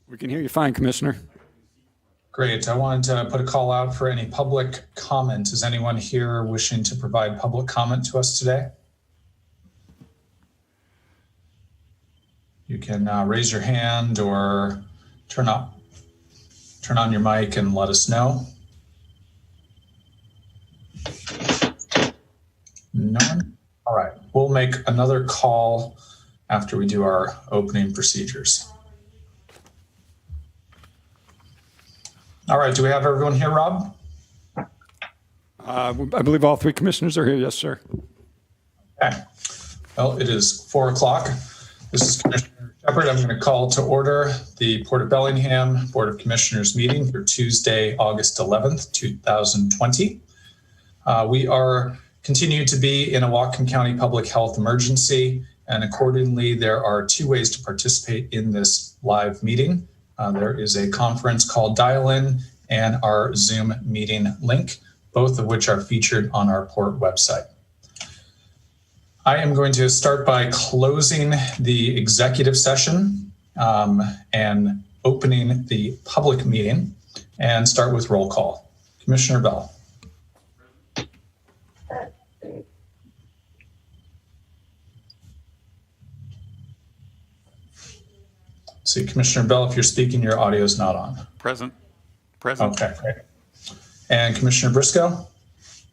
We can hear you fine, Commissioner. Great. I wanted to put a call out for any public comment. Is anyone here wishing to provide public comment to us today? You can raise your hand or turn on your mic and let us know. None? All right. We'll make another call after we do our opening procedures. All right. Do we have everyone here, Rob? I believe all three commissioners are here. Yes, sir. Okay. Well, it is 4 o'clock. This is Commissioner Shepard. I'm going to call to order the Port of Bellingham Board of Commissioners meeting for Tuesday, August 11th, 2020. We are continuing to be in a Whatcom County public health emergency, and accordingly, there are 2 ways to participate in this live meeting. There is a conference called Dial-In and our Zoom meeting link, both of which are featured on our Port website. I am going to start by closing the executive session and opening the public meeting and start with roll call. Commissioner Bell. See, Commissioner Bell, if you're speaking, your audio is not on. Present. Okay, great. And Commissioner Briscoe?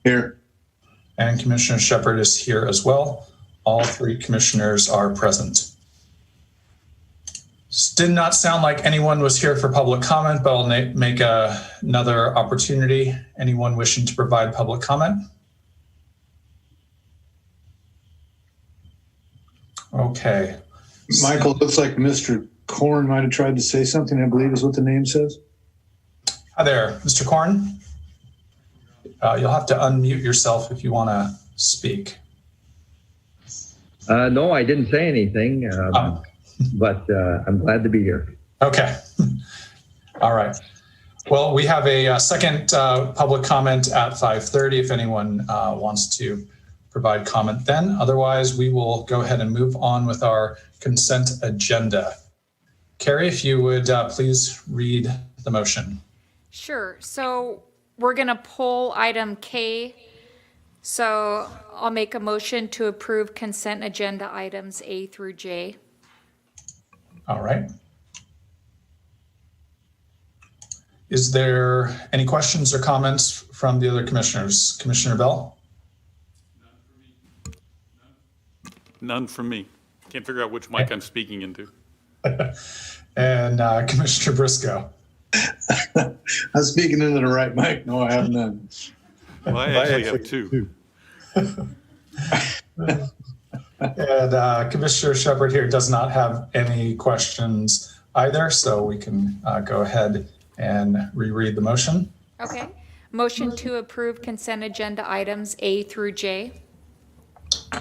Here. And Commissioner Shepard is here as well. All 3 commissioners are present. Did not sound like anyone was here for public comment, but I'll make another opportunity. Anyone wishing to provide public comment? Okay. Michael, looks like Mr. Korn might have tried to say something, I believe is what the name says. Hi there, Mr. Korn. You'll have to unmute yourself if you want to speak. No, I didn't say anything, but I'm glad to be here. Okay. All right. Well, we have a second public comment at 5:30 if anyone wants to provide comment then. Otherwise, we will go ahead and move on with our consent agenda. Carrie, if you would please read the motion. Sure. So we're going to pull item K. So I'll make a motion to approve consent agenda items A through J. All right. Is there any questions or comments from the other commissioners? Commissioner Bell? None from me. Can't figure out which mic I'm speaking into. And Commissioner Briscoe? I'm speaking into the right mic. No, I have none. Well, I actually have 2. And Commissioner Shepard here does not have any questions either, so we can go ahead and reread the motion. Okay. Motion to approve consent agenda items A through J.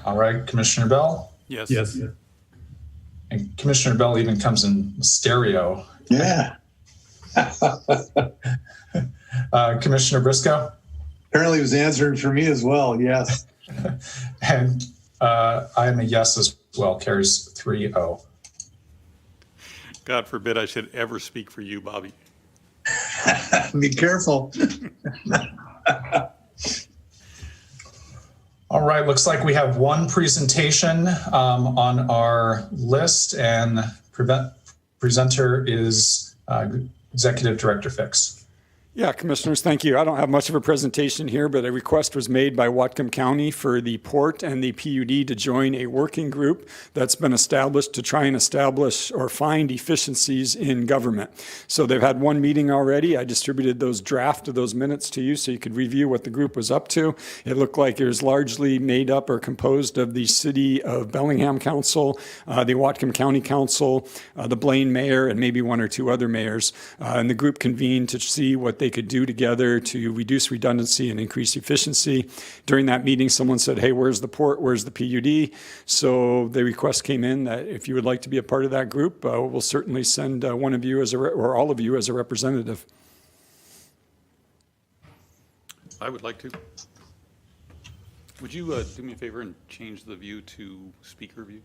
All right, Commissioner Bell? Yes. Yes. And Commissioner Bell even comes in stereo. Yeah. Commissioner Briscoe? Apparently he was answering for me as well. Yes. And I am a yes as well. Carries 3-0. God forbid I should ever speak for you, Bobby. Be careful. All right, looks like we have one presentation on our list, and presenter is Executive Director Fix. Yeah, commissioners, thank you. I don't have much of a presentation here, but a request was made by Whatcom County for the port and the PUD to join a working group that's been established to try and establish or find efficiencies in government. So they've had one meeting already. I distributed those draft of those minutes to you so you could review what the group was up to. It looked like it was largely made up or composed of the City of Bellingham Council, the Whatcom County Council, the Blaine Mayor, and maybe 1 or 2 other mayors. And the group convened to see what they could do together to reduce redundancy and increase efficiency. During that meeting, someone said, hey, where's the port? Where's the PUD? So the request came in that if you would like to be a part of that group, we'll certainly send one of you as or all of you as a representative. I would like to. Would you do me a favor and change the view to speaker view?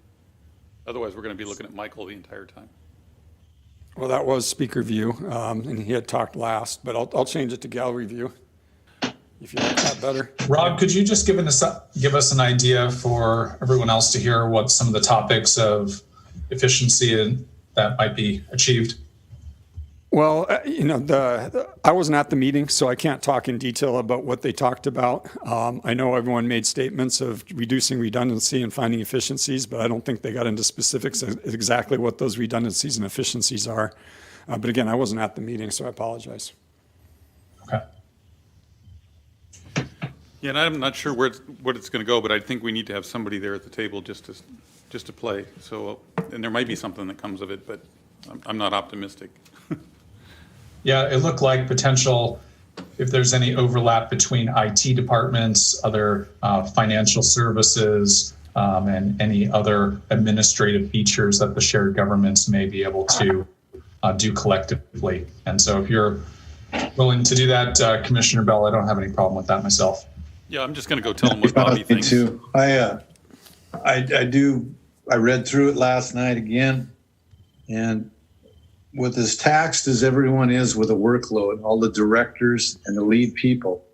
Otherwise, we're going to be looking at Michael the entire time. Well, that was speaker view, and he had talked last, but I'll change it to gallery view if you like that better. Rob, could you just give us an idea for everyone else to hear what some of the topics of efficiency that might be achieved? Well, I wasn't at the meeting, so I can't talk in detail about what they talked about. I know everyone made statements of reducing redundancy and finding efficiencies, but I don't think they got into specifics of exactly what those redundancies and efficiencies are. But again, I wasn't at the meeting, so I apologize. Okay. Yeah, and I'm not sure what it's going to go, but I think we need to have somebody there at the table just to play. So, and there might be something that comes of it, but I'm not optimistic. Yeah, it looked like potential, if there's any overlap between IT departments, other financial services, and any other administrative features that the shared governments may be able to do collectively. And so if you're willing to do that, Commissioner Bell, I don't have any problem with that myself. Yeah, I'm just going to go tell them what Bobby Me thinks. too. I read through it last night again, and with as taxed as everyone is with a workload, all the directors and the lead people,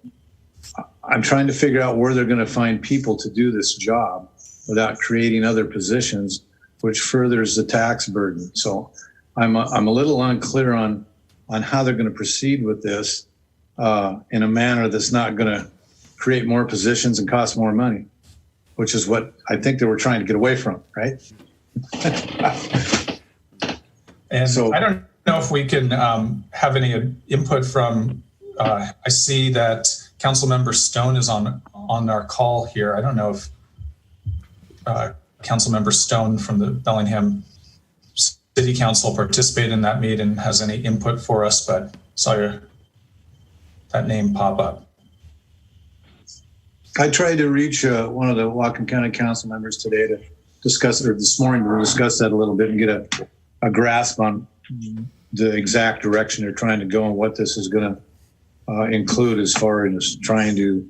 I'm trying to figure out where they're going to find people to do this job without creating other positions, which furthers the tax burden. So I'm a little unclear on how they're going to proceed with this in a manner that's not going to create more positions and cost more money, which is what I think they were trying to get away from, right? And so I don't know if we can have any input from, I see that Councilmember Stone is on our call here. I don't know if Councilmember Stone from the Bellingham City Council participated in that meeting and has any input for us, but saw that name pop up. I tried to reach one of the Whatcom County Council members today to discuss it, or this morning to discuss that a little bit and get a grasp on the exact direction they're trying to go and what this is going to include as far as trying to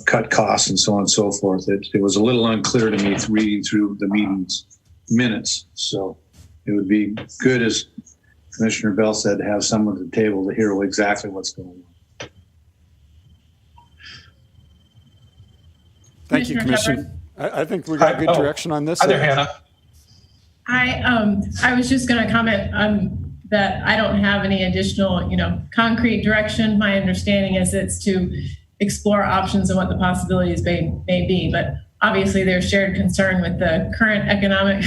cut costs and so on and so forth. It was a little unclear to me reading through the meeting's minutes. So it would be good, as Commissioner Bell said, to have someone at the table to hear exactly what's going on. Thank you, Commissioner. I think we got good direction on this. Hi there, Hannah. I was just going to comment on that. I don't have any additional, concrete direction. My understanding is it's to explore options and what the possibilities may be. But obviously, there's shared concern with the current economic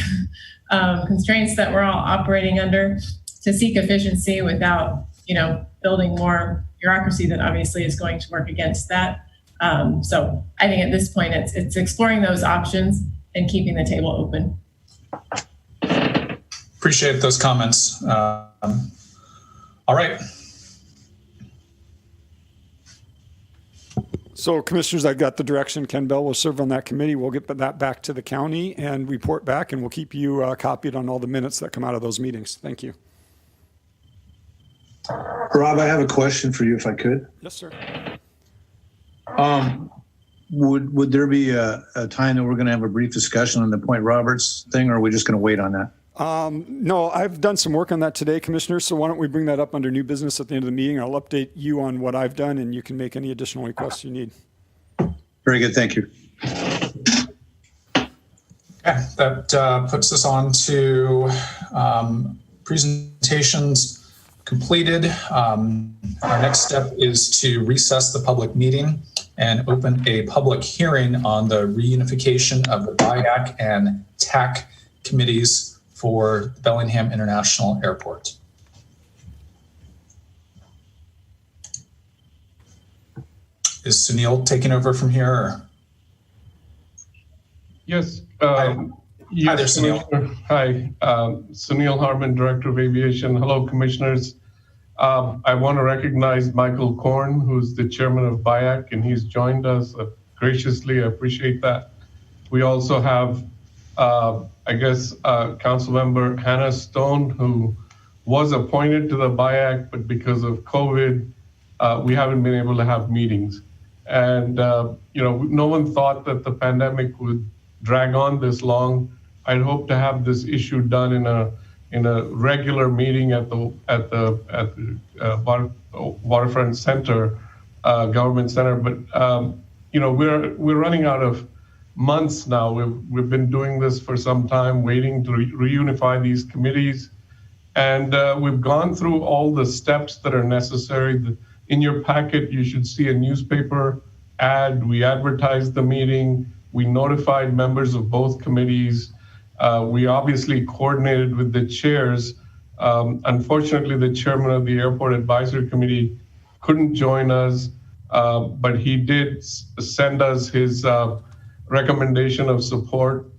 constraints that we're all operating under to seek efficiency without, building more bureaucracy that obviously is going to work against that. So I think at this point, it's exploring those options and keeping the table open. Appreciate those comments. All right. So, Commissioners, I got the direction. Ken Bell will serve on that committee. We'll get that back to the county and report back, and we'll keep you copied on all the minutes that come out of those meetings. Thank you. Rob, I have a question for you, if I could. Yes, sir. Would there be a time that we're going to have a brief discussion on the Point Roberts thing, or are we just going to wait on that? No, I've done some work on that today, Commissioner, so why don't we bring that up under new business at the end of the meeting. I'll update you on what I've done, and you can make any additional requests you need. Very good. Thank you. Okay, that puts us on to presentations completed. Our next step is to recess the public meeting and open a public hearing on the reunification of the Biax and TAC committees for Bellingham International Airport. Is Sunil taking over from here? Or? Yes. Hi there, Sunil. Hi, Sunil Harman, Director of Aviation. Hello, Commissioners. I want to recognize Michael Korn, who's the chairman of Biax, and he's joined us graciously. I appreciate that. We also have, Councilmember Hannah Stone, who was appointed to the Biax, but because of COVID, we haven't been able to have meetings. And, no one thought that the pandemic would drag on this long. I'd hope to have this issue done in a in a regular meeting at the Waterfront Center, Government Center. But we're running out of months now. We've been doing this for some time, waiting to reunify these committees, and we've gone through all the steps that are necessary. In your packet, you should see a newspaper ad. We advertised the meeting. We notified members of both committees. We obviously coordinated with the chairs. Unfortunately, the chairman of the Airport Advisory Committee couldn't join us, but he did send us his recommendation of support,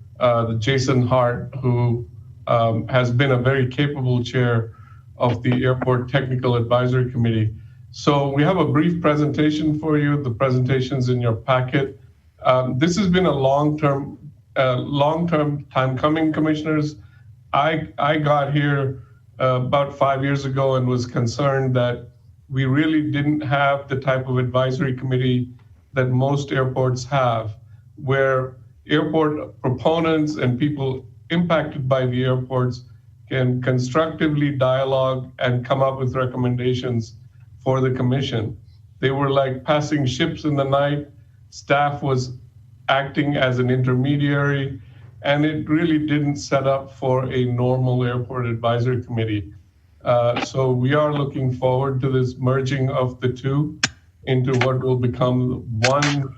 Jason Hart, who has been a very capable chair of the Airport Technical Advisory Committee. So we have a brief presentation for you. The presentation's in your packet. This has been a long-term time coming, commissioners. I got here about 5 years ago and was concerned that we really didn't have the type of advisory committee that most airports have, where airport proponents and people impacted by the airports can constructively dialogue and come up with recommendations for the commission. They were like passing ships in the night. Staff was acting as an intermediary, and it really didn't set up for a normal airport advisory committee. So we are looking forward to this merging of the two into what will become one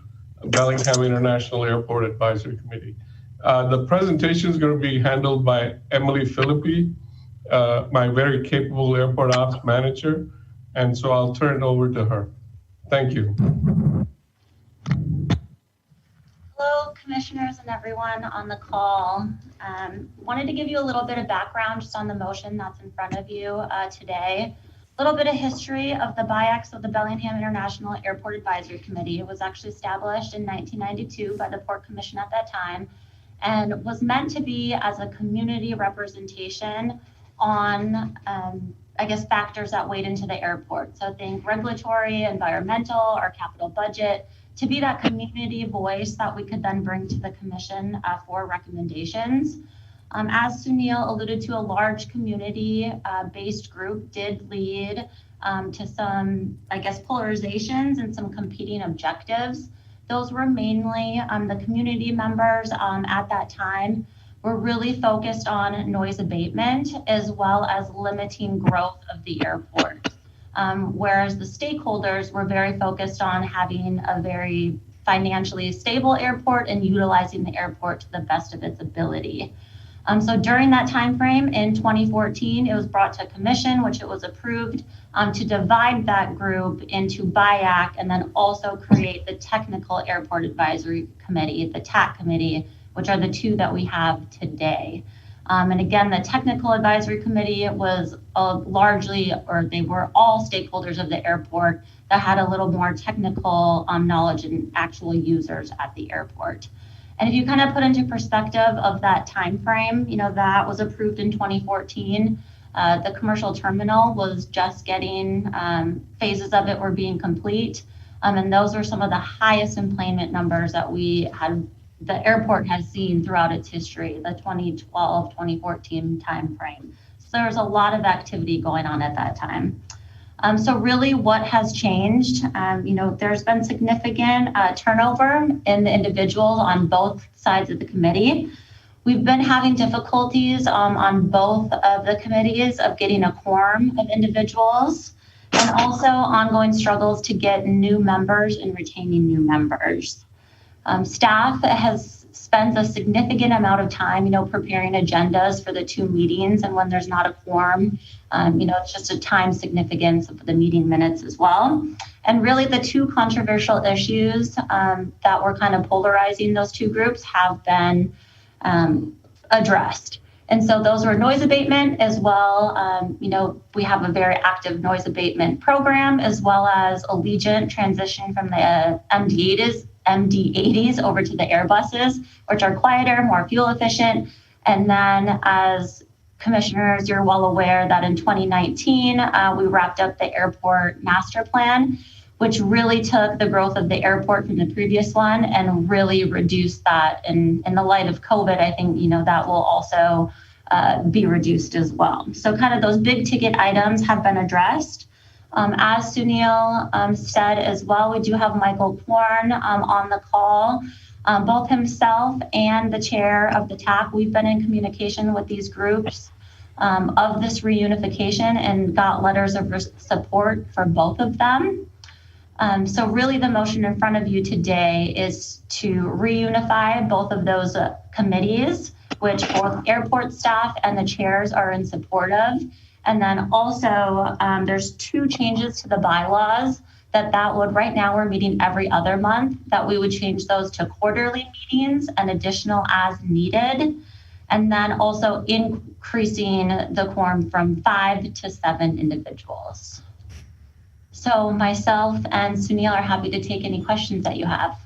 Bellingham International Airport Advisory Committee. The presentation is going to be handled by Emily Philippi, my very capable airport ops manager. And so I'll turn it over to her. Thank you. Hello, commissioners and everyone on the call. Wanted to give you a little bit of background just on the motion that's in front of you today. A little bit of history of the Biax of the Bellingham International Airport Advisory Committee. It was actually established in 1992 by the Port Commission at that time, and was meant to be as a community representation on factors that weighed into the airport. So think regulatory, environmental, or capital budget, to be that community voice that we could then bring to the commission for recommendations. As Sunil alluded to, a large community-based group did lead to some, polarizations and some competing objectives. Those were mainly the community members at that time were really focused on noise abatement as well as limiting growth of the airport. Whereas the stakeholders were very focused on having a very financially stable airport and utilizing the airport to the best of its ability. So during that time frame in 2014, it was brought to commission, which it was approved to divide that group into BIAC and then also create the Technical Airport Advisory Committee, the TAC Committee, which are the two that we have today. And again, the Technical Advisory Committee was they were all stakeholders of the airport that had a little more technical knowledge and actual users at the airport. And if you kind of put into perspective of that time frame, that was approved in 2014. The commercial terminal was just getting, phases of it were being complete. And those are some of the highest employment numbers that the airport has seen throughout its history, the 2012, 2014 timeframe. So there's a lot of activity going on at that time. So really what has changed, there's been significant turnover in the individuals on both sides of the committee. We've been having difficulties on both of the committees of getting a quorum of individuals, and also ongoing struggles to get new members and retaining new members. Staff spends a significant amount of time, preparing agendas for the two meetings. And when there's not a quorum, it's just a time significance of the meeting minutes as well. And really the two controversial issues that were kind of polarizing those two groups have been addressed. And so those were noise abatement as well. We have a very active noise abatement program, as well as Allegiant transition from the MD-80s over to the Airbuses, which are quieter, more fuel efficient. And then as commissioners, you're well aware that in 2019, we wrapped up the airport master plan, which really took the growth of the airport from the previous one and really reduced that. And in the light of COVID, I think, that will also be reduced as well. So kind of those big ticket items have been addressed. As Sunil said as well, we do have Michael Korn on the call. Both himself and the chair of the TAC, we've been in communication with these groups of this reunification and got letters of support for both of them. So really the motion in front of you today is to reunify both of those committees, which both airport staff and the chairs are in support of. And then also there's 2 changes to the bylaws that would, right now we're meeting every other month, that we would change those to quarterly meetings and additional as needed. And then also increasing the quorum from 5 to 7 individuals. So myself and Sunil are happy to take any questions that you have.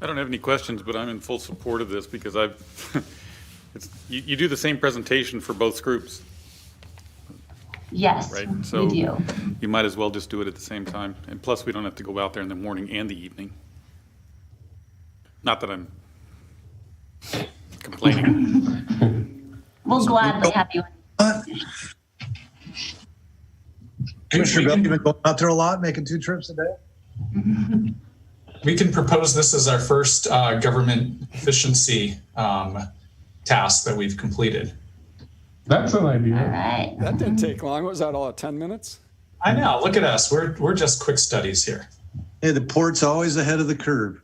I don't have any questions, but I'm in full support of this because you do the same presentation for both groups, Yes, right? we So do. you might as well just do it at the same time. And plus, we don't have to go out there in the morning and the evening. Not that I'm complaining. We'll gladly have you. Commissioner Bell, you've been going out there a lot, making 2 trips a day? We can propose this as our first government efficiency task that we've completed. That's an idea. All right. That didn't take long. What was that, all 10 minutes? I know, look at us. We're just quick studies here. Hey, the port's always ahead of the curve.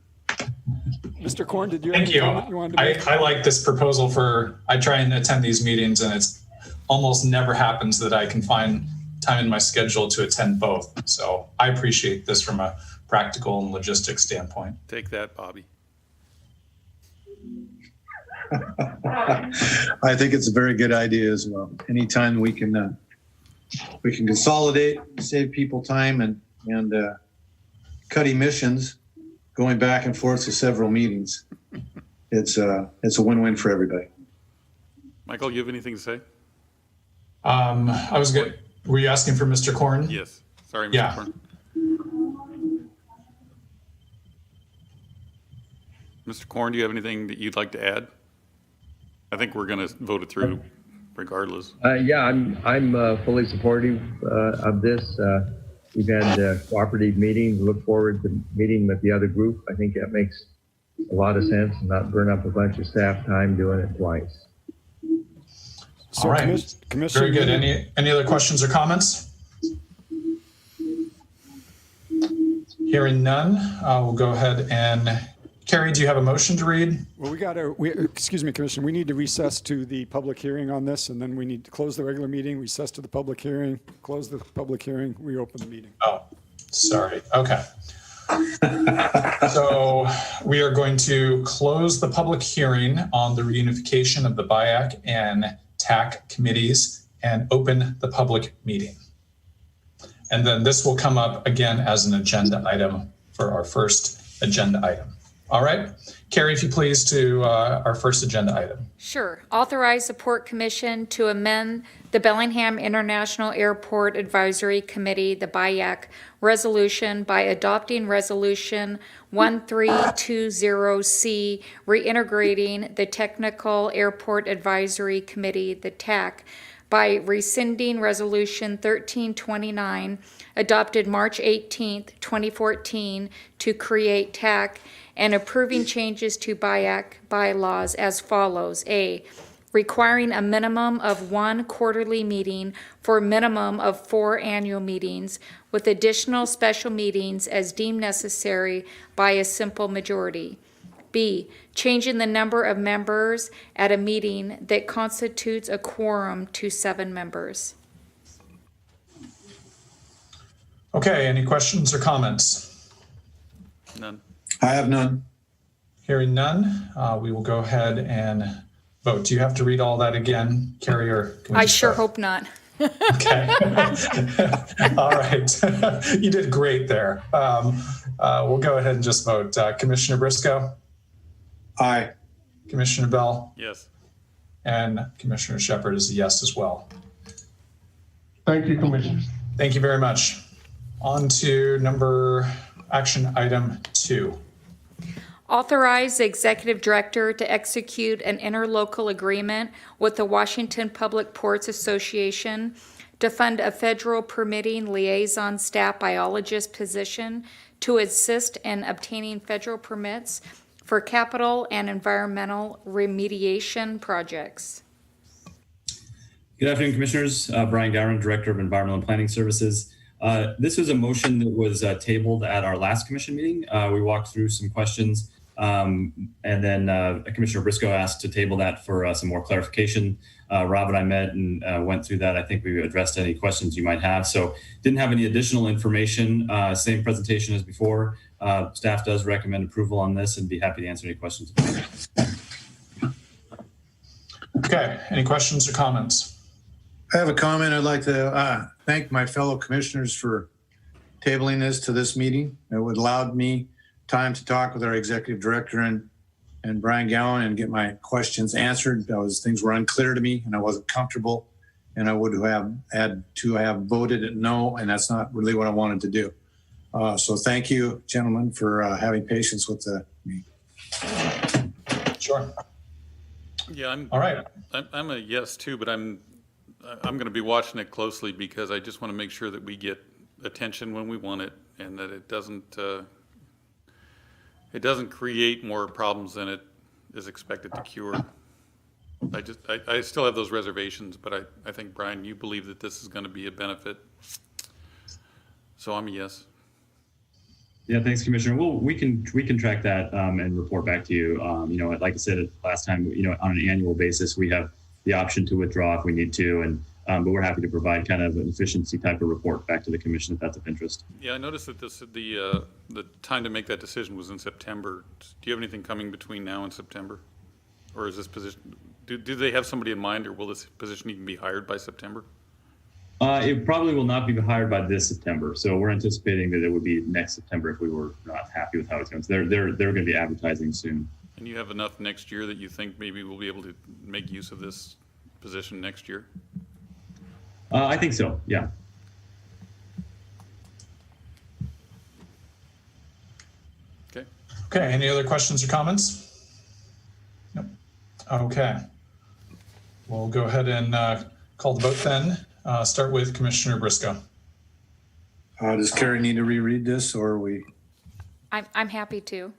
Mr. Korn, did you have Thank any you. comment you wanted to make? I like this proposal I try and attend these meetings and it's almost never happens that I can find time in my schedule to attend both. So I appreciate this from a practical and logistics standpoint. Take that, Bobby. I think it's a very good idea as well. Anytime we can consolidate, save people time, and cut emissions, going back and forth to several meetings, it's a win-win for everybody. Michael, you have anything to say? I was good. Were you asking for Mr. Korn? Yes. Sorry, Mr. Yeah. Korn. Mr. Korn, do you have anything that you'd like to add? I think we're going to vote it through regardless. Yeah, I'm fully supportive of this. We've had cooperative meetings. Look forward to meeting with the other group. I think that makes a lot of sense and not burn up a bunch of staff time doing it twice. So, All right. Commissioner, Very good. Any other questions or comments? Hearing none, we'll go ahead and Carrie, do you have a motion to read? Well, excuse me, Commissioner, we need to recess to the public hearing on this, and then we need to close the regular meeting, recess to the public hearing, close the public hearing, reopen the meeting. Oh, sorry. Okay. So we are going to close the public hearing on the reunification of the BIAC and TAC committees and open the public meeting. And then this will come up again as an agenda item for our first agenda item. All right. Carrie, if you please, to our first agenda item. Sure. Authorize the Port Commission to amend the Bellingham International Airport Advisory Committee, the BIAC, resolution by adopting Resolution 1320C, reintegrating the Technical Airport Advisory Committee, the TAC, by rescinding Resolution 1329, adopted March 18, 2014, to create TAC, and approving changes to BIAC bylaws as follows. A, requiring a minimum of 1 quarterly meeting for a minimum of 4 annual meetings, with additional special meetings as deemed necessary by a simple majority. B, changing the number of members at a meeting that constitutes a quorum to 7 members. Okay, any questions or comments? None. I have none. Hearing none, we will go ahead and vote. Do you have to read all that again, Carrie, or can we I just sure start? hope not. Okay. All right. You did great there. We'll go ahead and just vote. Commissioner Briscoe, Aye. Commissioner Bell, Yes. and Commissioner Shepard is a yes as well. Thank you, Commissioners. Thank you very much. On to action item 2. Authorize the Executive Director to execute an interlocal agreement with the Washington Public Ports Association to fund a federal permitting liaison staff biologist position to assist in obtaining federal permits for capital and environmental remediation projects. Good afternoon, Commissioners. Brian Gowron, Director of Environmental and Planning Services. This was a motion that was tabled at our last commission meeting. We walked through some questions, and then Commissioner Briscoe asked to table that for some more clarification. Rob and I met and went through that. I think we addressed any questions you might have. So didn't have any additional information, same presentation as before. Staff does recommend approval on this and be happy to answer any questions. Okay, any questions or comments? I have a comment. I'd like to thank my fellow commissioners for tabling this to this meeting. It would allow me time to talk with our executive director and Brian Gowan and get my questions answered. Things were unclear to me and I wasn't comfortable, and I would have had to have voted no, and that's not really what I wanted to do. So thank you, gentlemen, for having patience with me. Sure. Yeah, All right. I'm a yes too, but I'm going to be watching it closely because I just want to make sure that we get attention when we want it, and that it doesn't create more problems than it is expected to cure. I still have those reservations, but I think, Brian, you believe that this is going to be a benefit. So I'm a yes. Yeah, thanks, Commissioner. Well, we can track that and report back to you. Like I said last time, on an annual basis, we have the option to withdraw if we need to, and but we're happy to provide kind of an efficiency type of report back to the commission if that's of interest. Yeah, I noticed that the time to make that decision was in September. Do you have anything coming between now and September, or is this position? Do they have somebody in mind, or will this position even be hired by September? It probably will not be hired by this September, so we're anticipating that it would be next September if we were not happy with how it's going. So they're going to be advertising soon. And you have enough next year that you think maybe we'll be able to make use of this position next year? I think so, yeah. Okay. Okay, any other questions or comments? Nope. Okay. We'll go ahead and call the vote then. Start with Commissioner Briscoe. Does Carrie need to reread this, or are we? I'm happy to.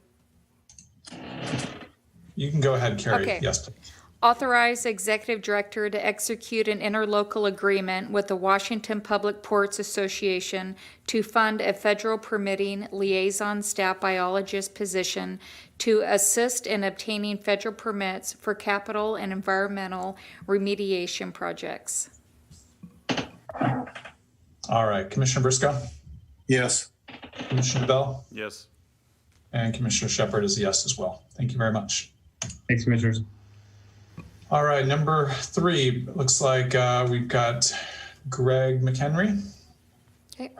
You can go ahead, Carrie. Okay. Yes, please. Authorize Executive Director to execute an interlocal agreement with the Washington Public Ports Association to fund a federal permitting liaison staff biologist position to assist in obtaining federal permits for capital and environmental remediation projects. All right, Commissioner Briscoe, Yes. Commissioner Bell, Yes. and Commissioner Shepard is a yes as well. Thank you very much. Thanks, Commissioners. All right, number 3, looks like we've got Greg McHenry. Okay.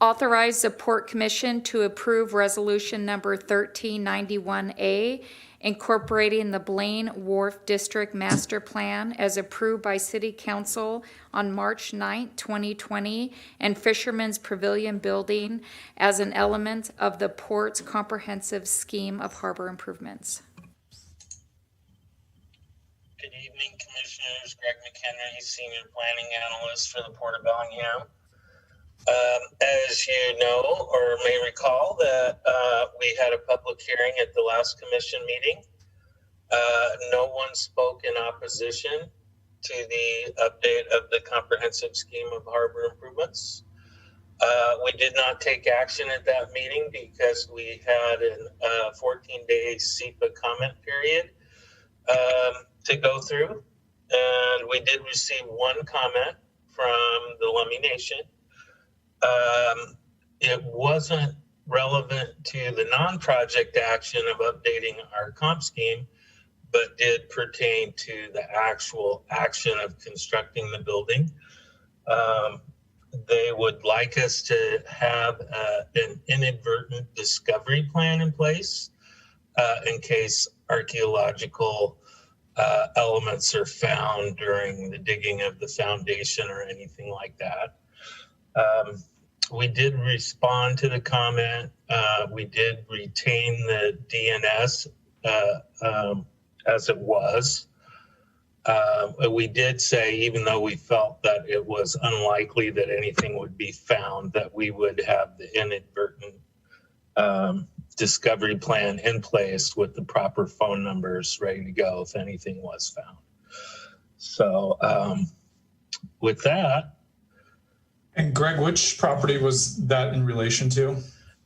Authorize the Port Commission to approve resolution number 1391A, incorporating the Blaine Wharf District Master Plan as approved by City Council on March 9, 2020, and Fisherman's Pavilion Building as an element of the Port's comprehensive scheme of harbor improvements. Good evening, Commissioners. Greg McHenry, Senior Planning Analyst for the Port of Bellingham. As you know or may recall that we had a public hearing at the last commission meeting. No one spoke in opposition to the update of the comprehensive scheme of harbor improvements. We did not take action at that meeting because we had a 14-day SEPA comment period to go through. And we did receive one comment from the Lummi Nation. It wasn't relevant to the non-project action of updating our comp scheme, but did pertain to the actual action of constructing the building. They would like us to have an inadvertent discovery plan in place in case archaeological elements are found during the digging of the foundation or anything like that. We did respond to the comment. We did retain the DNS as it was. We did say, even though we felt that it was unlikely that anything would be found, that we would have the inadvertent discovery plan in place with the proper phone numbers ready to go if anything was found. So with that. And Greg, which property was that in relation to?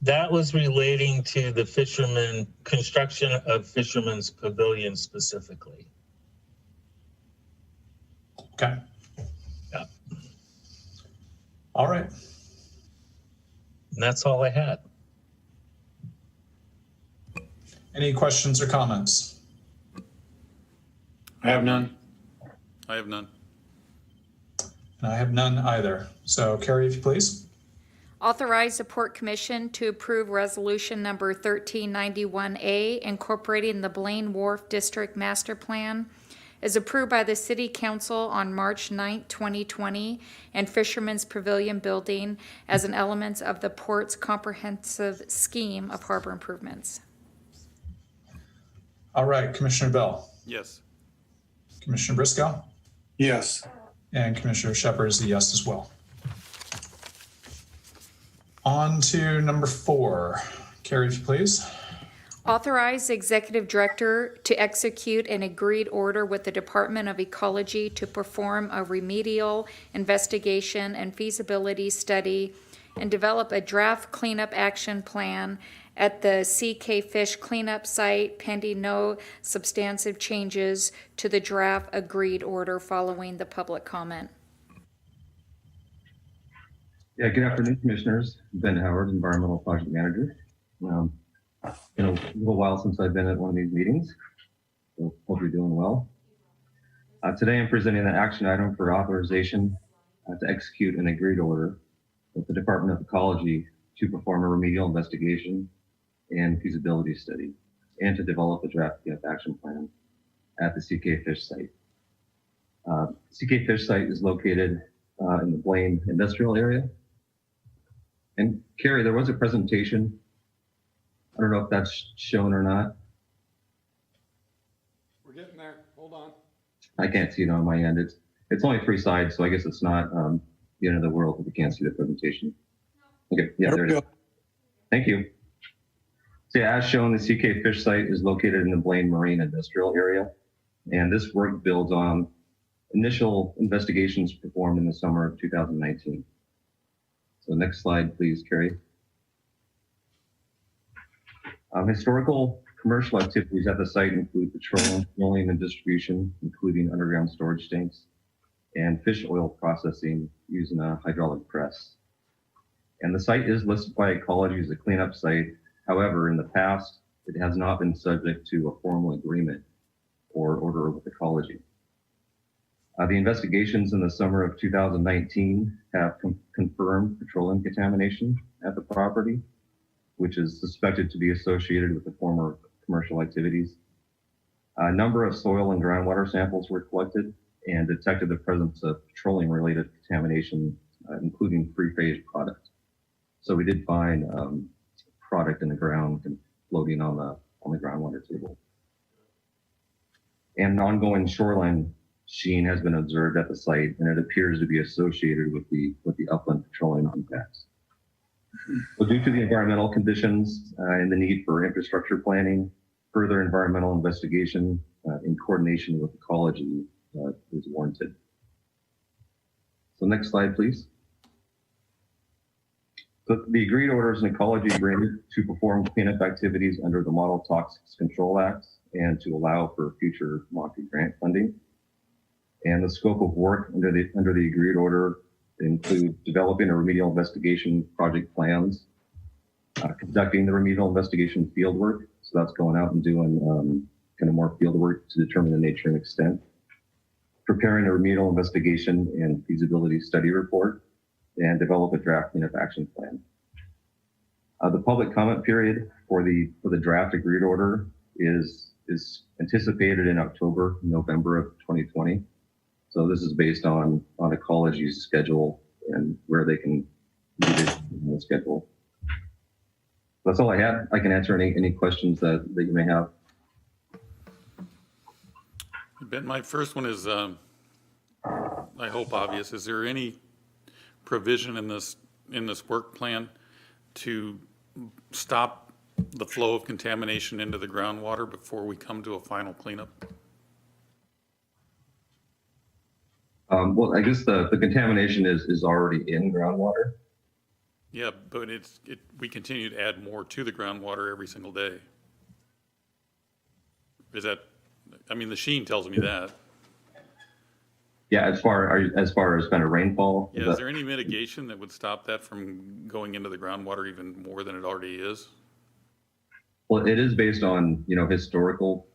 That was relating to the Fisherman, construction of Fisherman's Pavilion specifically. Okay. Yeah. All right. And that's all I had. Any questions or comments? I have none. I have none. And I have none either. So Carrie, if you please. Authorize the Port Commission to approve Resolution Number 1391A incorporating the Blaine Wharf District Master Plan is approved by the City Council on March 9, 2020, and Fisherman's Pavilion Building as an element of the Port's comprehensive scheme of harbor improvements. All right, Commissioner Bell, Yes. Commissioner Briscoe, Yes. and Commissioner Shepard is a yes as well. On to number 4. Carrie, if you please. Authorize the Executive Director to execute an agreed order with the Department of Ecology to perform a remedial investigation and feasibility study and develop a draft cleanup action plan at the CK Fish cleanup site pending no substantive changes to the draft agreed order following the public comment. Yeah, good afternoon, Commissioners. Ben Howard, Environmental Project Manager. Been a little while since I've been at one of these meetings, so hope you're doing well. Today I'm presenting an action item for authorization to execute an agreed order with the Department of Ecology to perform a remedial investigation and feasibility study and to develop a draft action plan at the CK Fish site. CK Fish site is located in the Blaine industrial area. And Carrie, there was a presentation. I don't know if that's shown or not. We're getting there. Hold on. I can't see it on my end. It's only 3 slides, so I guess it's not the end of the world if you can't see the presentation. Okay, yeah, there it is. Thank you. So yeah, as shown, the CK Fish site is located in the Blaine Marine Industrial Area, and this work builds on initial investigations performed in the summer of 2019. So next slide, please, Carrie. Historical commercial activities at the site include petroleum and distribution, including underground storage tanks, and fish oil processing using a hydraulic press. And the site is listed by Ecology as a cleanup site. However, in the past, it has not been subject to a formal agreement or order with Ecology. The investigations in the summer of 2019 have confirmed petroleum contamination at the property, which is suspected to be associated with the former commercial activities. A number of soil and groundwater samples were collected and detected the presence of petroleum-related contamination, including free-phase product. So we did find product in the ground and floating on the groundwater table. And ongoing shoreline sheen has been observed at the site, and it appears to be associated with the upland petroleum impacts. So due to the environmental conditions and the need for infrastructure planning, further environmental investigation in coordination with Ecology is warranted. So next slide, please. So the agreed order is an Ecology agreement to perform cleanup activities under the Model Toxics Control Act and to allow for future MOCI grant funding. And the scope of work under the agreed order includes developing a remedial investigation project plans, conducting the remedial investigation field work. So that's going out and doing kind of more field work to determine the nature and extent, preparing a remedial investigation and feasibility study report, and develop a draft cleanup action plan. The public comment period for the draft agreed order is anticipated in October, November of 2020. So this is based on Ecology's schedule and where they can the schedule. That's all I had. I can answer any questions that you may have. Ben, my first one is, I hope obvious. Is there any provision in this work plan to stop the flow of contamination into the groundwater before we come to a final cleanup? Well, I guess the contamination is already in groundwater. Yeah, but we continue to add more to the groundwater every single day. Is that, I mean, the sheen tells me that. Yeah, as far as kind of rainfall. Yeah, is there any mitigation that would stop that from going into the groundwater even more than it already is? Well, it is based on, historical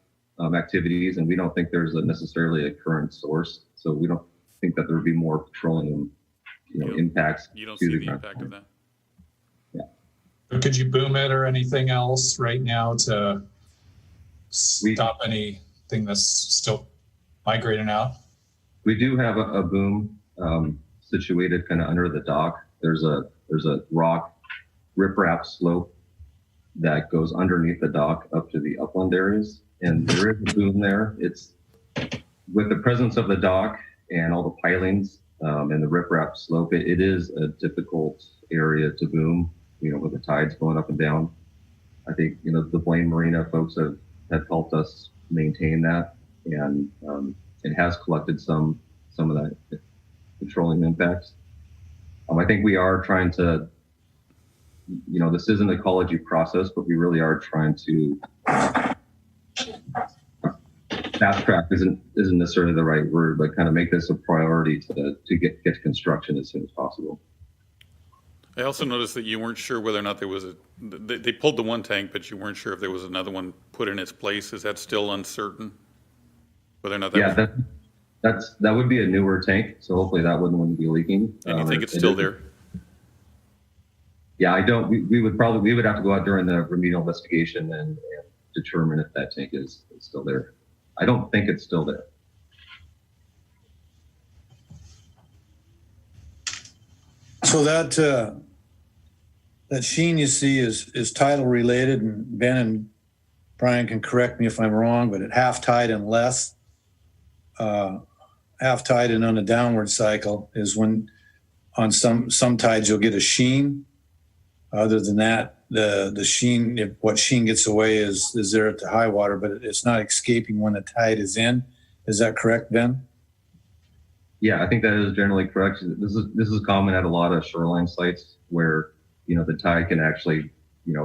activities, and we don't think there's necessarily a current source. So we don't think that there would be more petroleum, impacts. You don't see the impact of that? But could you boom it or anything else right now to stop anything that's still migrating out? We do have a boom situated kind of under the dock. There's a rock riprap slope that goes underneath the dock up to the upland areas, and there is a boom there. It's with the presence of the dock and all the pilings and the riprap slope. It is a difficult area to boom, with the tides going up and down. I think the Blaine Marina folks have helped us maintain that, and it has collected some of that petroleum impacts. I think we are trying to, this is an ecology process, but we really are trying to fast track isn't necessarily the right word, but kind of make this a priority to get to construction as soon as possible. I also noticed that you weren't sure whether or not there was they pulled the one tank, but you weren't sure if there was another one put in its place. Is that still uncertain? Whether or not that that would be a newer tank, so hopefully that wouldn't be leaking. And you think it's still there? Yeah, I don't. We would have to go out during the remedial investigation and determine if that tank is still there. I don't think it's still there. So that sheen you see is tidal related, and Ben and Brian can correct me if I'm wrong, but at half tide and less, half tide and on a downward cycle is when on some tides you'll get a sheen. Other than that, the sheen, what sheen gets away is there at the high water, but it's not escaping when the tide is in. Is that correct, Ben? Yeah, I think that is generally correct. This is common at a lot of shoreline sites where the tide can actually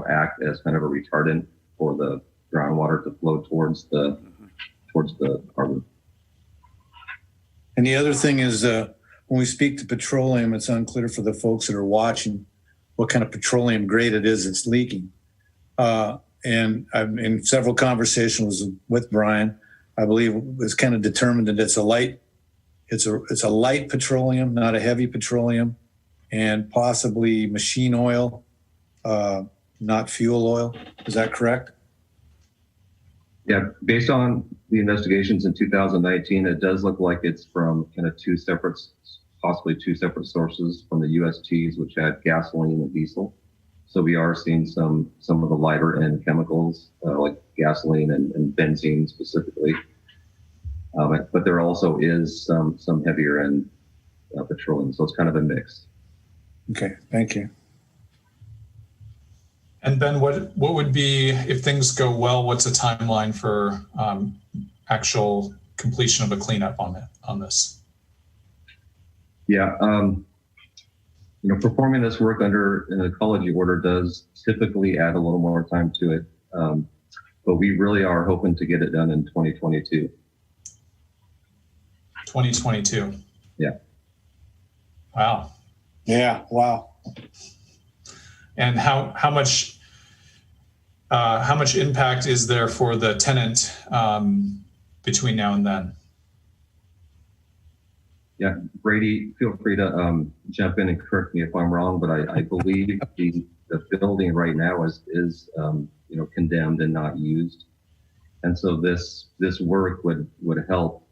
act as kind of a retardant for the groundwater to flow towards the harbor. And the other thing is when we speak to petroleum, it's unclear for the folks that are watching what kind of petroleum grade it is that's leaking. And I've in several conversations with Brian, I believe it's kind of determined that it's a light petroleum, not a heavy petroleum, and possibly machine oil, not fuel oil. Is that correct? Yeah, based on the investigations in 2019, it does look like it's from kind of possibly two separate sources from the USTs, which had gasoline and diesel. So we are seeing some of the lighter end chemicals like gasoline and benzene specifically. But there also is some heavier end petroleum, so it's kind of a mix. Okay, thank you. And Ben, what would be, if things go well, what's a timeline for actual completion of a cleanup on this? Yeah, performing this work under an ecology order does typically add a little more time to it, but we really are hoping to get it done in 2022. 2022. Yeah. Wow. Yeah. Wow. And how much impact is there for the tenant between now and then? Yeah, Brady, feel free to jump in and correct me if I'm wrong, but I believe the building right now is condemned and not used, and so this work would help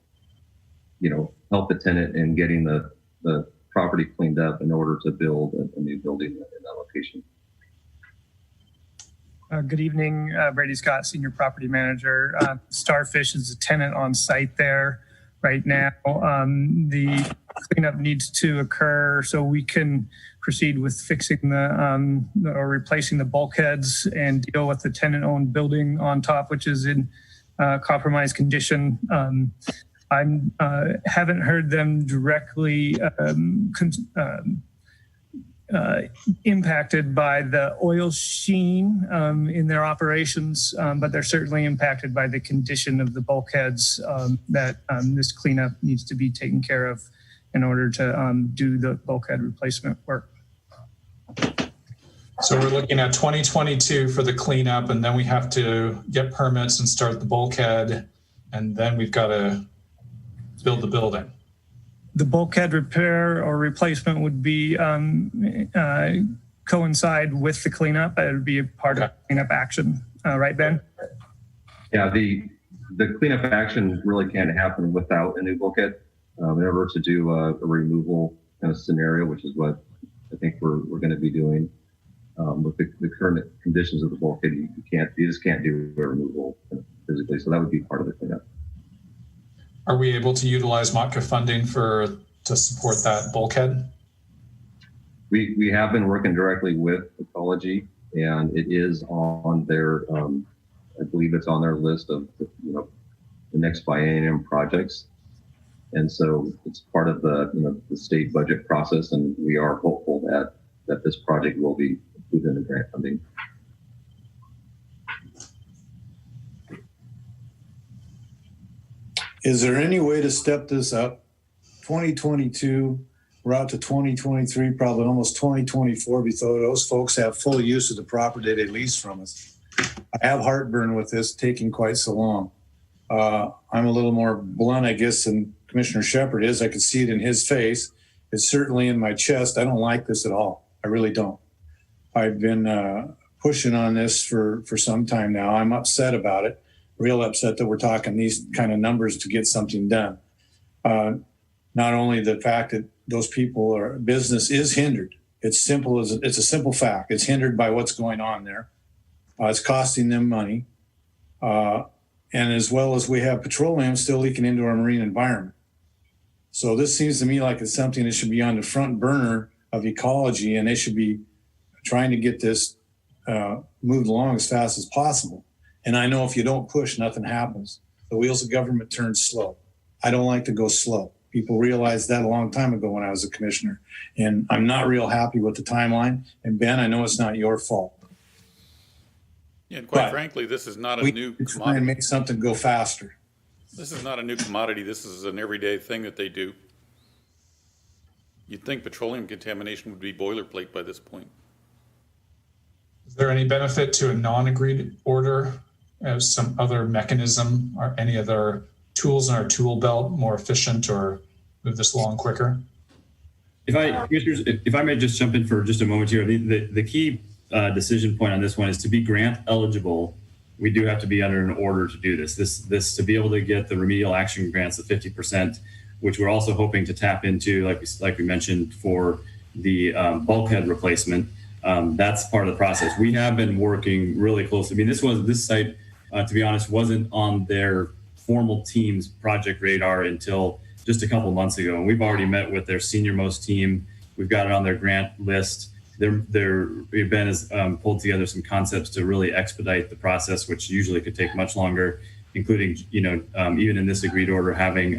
help the tenant in getting the property cleaned up in order to build a new building in that location. Good evening, Brady Scott, Senior Property Manager. Starfish is a tenant on site there right now. The cleanup needs to occur so we can proceed with fixing or replacing the bulkheads and deal with the tenant-owned building on top, which is in compromised condition. I haven't heard them directly impacted by the oil sheen in their operations, but they're certainly impacted by the condition of the bulkheads that this cleanup needs to be taken care of in order to do the bulkhead replacement work. So we're looking at 2022 for the cleanup, and then we have to get permits and start the bulkhead, and then we've got to build the building. The bulkhead repair or replacement would be coincide with the cleanup. It would be a part of cleanup action, right, Ben? Yeah, the cleanup action really can't happen without a new bulkhead. In order to do a removal kind of scenario, which is what I think we're going to be doing with the current conditions of the bulkhead, you just can't do a removal physically. So that would be part of the cleanup. Are we able to utilize MOTCA funding to support that bulkhead? We have been working directly with Ecology, and it is on their, I believe it's on their list of the next biennium projects. And so it's part of the state budget process, and we are hopeful that this project will be included in the grant funding. Is there any way to step this up? 2022, we're out to 2023, probably almost 2024 before those folks have full use of the property they lease from us. I have heartburn with this taking quite so long. I'm a little more blunt, I guess, than Commissioner Shepard is. I could see it in his face. It's certainly in my chest. I don't like this at all. I really don't. I've been pushing on this for some time now. I'm upset about it. Real upset that we're talking these kind of numbers to get something done. Not only the fact that those people or business is hindered. It's a simple fact. It's hindered by what's going on there. It's costing them money. And as well as we have petroleum still leaking into our marine environment. So this seems to me like it's something that should be on the front burner of Ecology, and they should be trying to get this moved along as fast as possible. And I know if you don't push, nothing happens. The wheels of government turn slow. I don't like to go slow. People realized that a long time ago when I was a commissioner. And I'm not real happy with the timeline. And Ben, I know it's not your fault. Yeah, and quite frankly, this is not a new try and commodity. make something go faster. This is not a new commodity. This is an everyday thing that they do. You'd think petroleum contamination would be boilerplate by this point. Is there any benefit to a non-agreed order as some other mechanism or any other tools in our tool belt more efficient or move this along quicker? If I may just jump in for just a moment here, the key decision point on this one is to be grant eligible. We do have to be under an order to do this. This to be able to get the remedial action grants of 50%, which we're also hoping to tap into, like we mentioned, for the bulkhead replacement. That's part of the process. We have been working really closely. I mean, this site, to be honest, wasn't on their formal team's project radar until just a couple months ago. And we've already met with their senior most team. We've got it on their grant list. Ben has pulled together some concepts to really expedite the process, which usually could take much longer, including, even in this agreed order, having,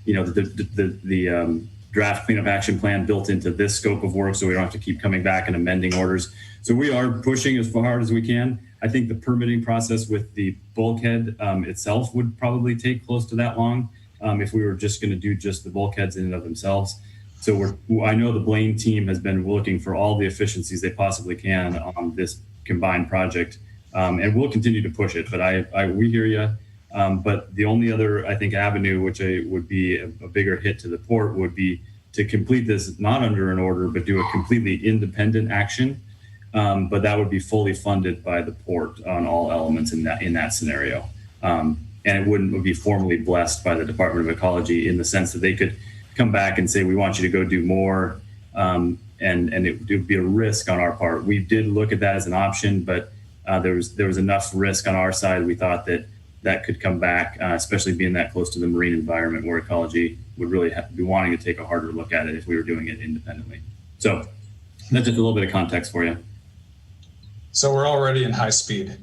the draft cleanup action plan built into this scope of work, so we don't have to keep coming back and amending orders. So we are pushing as hard as we can. I think the permitting process with the bulkhead itself would probably take close to that long if we were just going to do just the bulkheads in and of themselves. So I know the Blaine team has been looking for all the efficiencies they possibly can on this combined project, and we'll continue to push it. But we hear you. But the only other, I think, avenue, which would be a bigger hit to the port, would be to complete this not under an order, but do a completely independent action. But that would be fully funded by the port on all elements in that scenario. And it would be formally blessed by the Department of Ecology in the sense that they could come back and say, we want you to go do more. And it would be a risk on our part. We did look at that as an option, but there was enough risk on our side. We thought that could come back, especially being that close to the marine environment where ecology would really be wanting to take a harder look at it if we were doing it independently. So that's just a little bit of context for you. So we're already in high speed.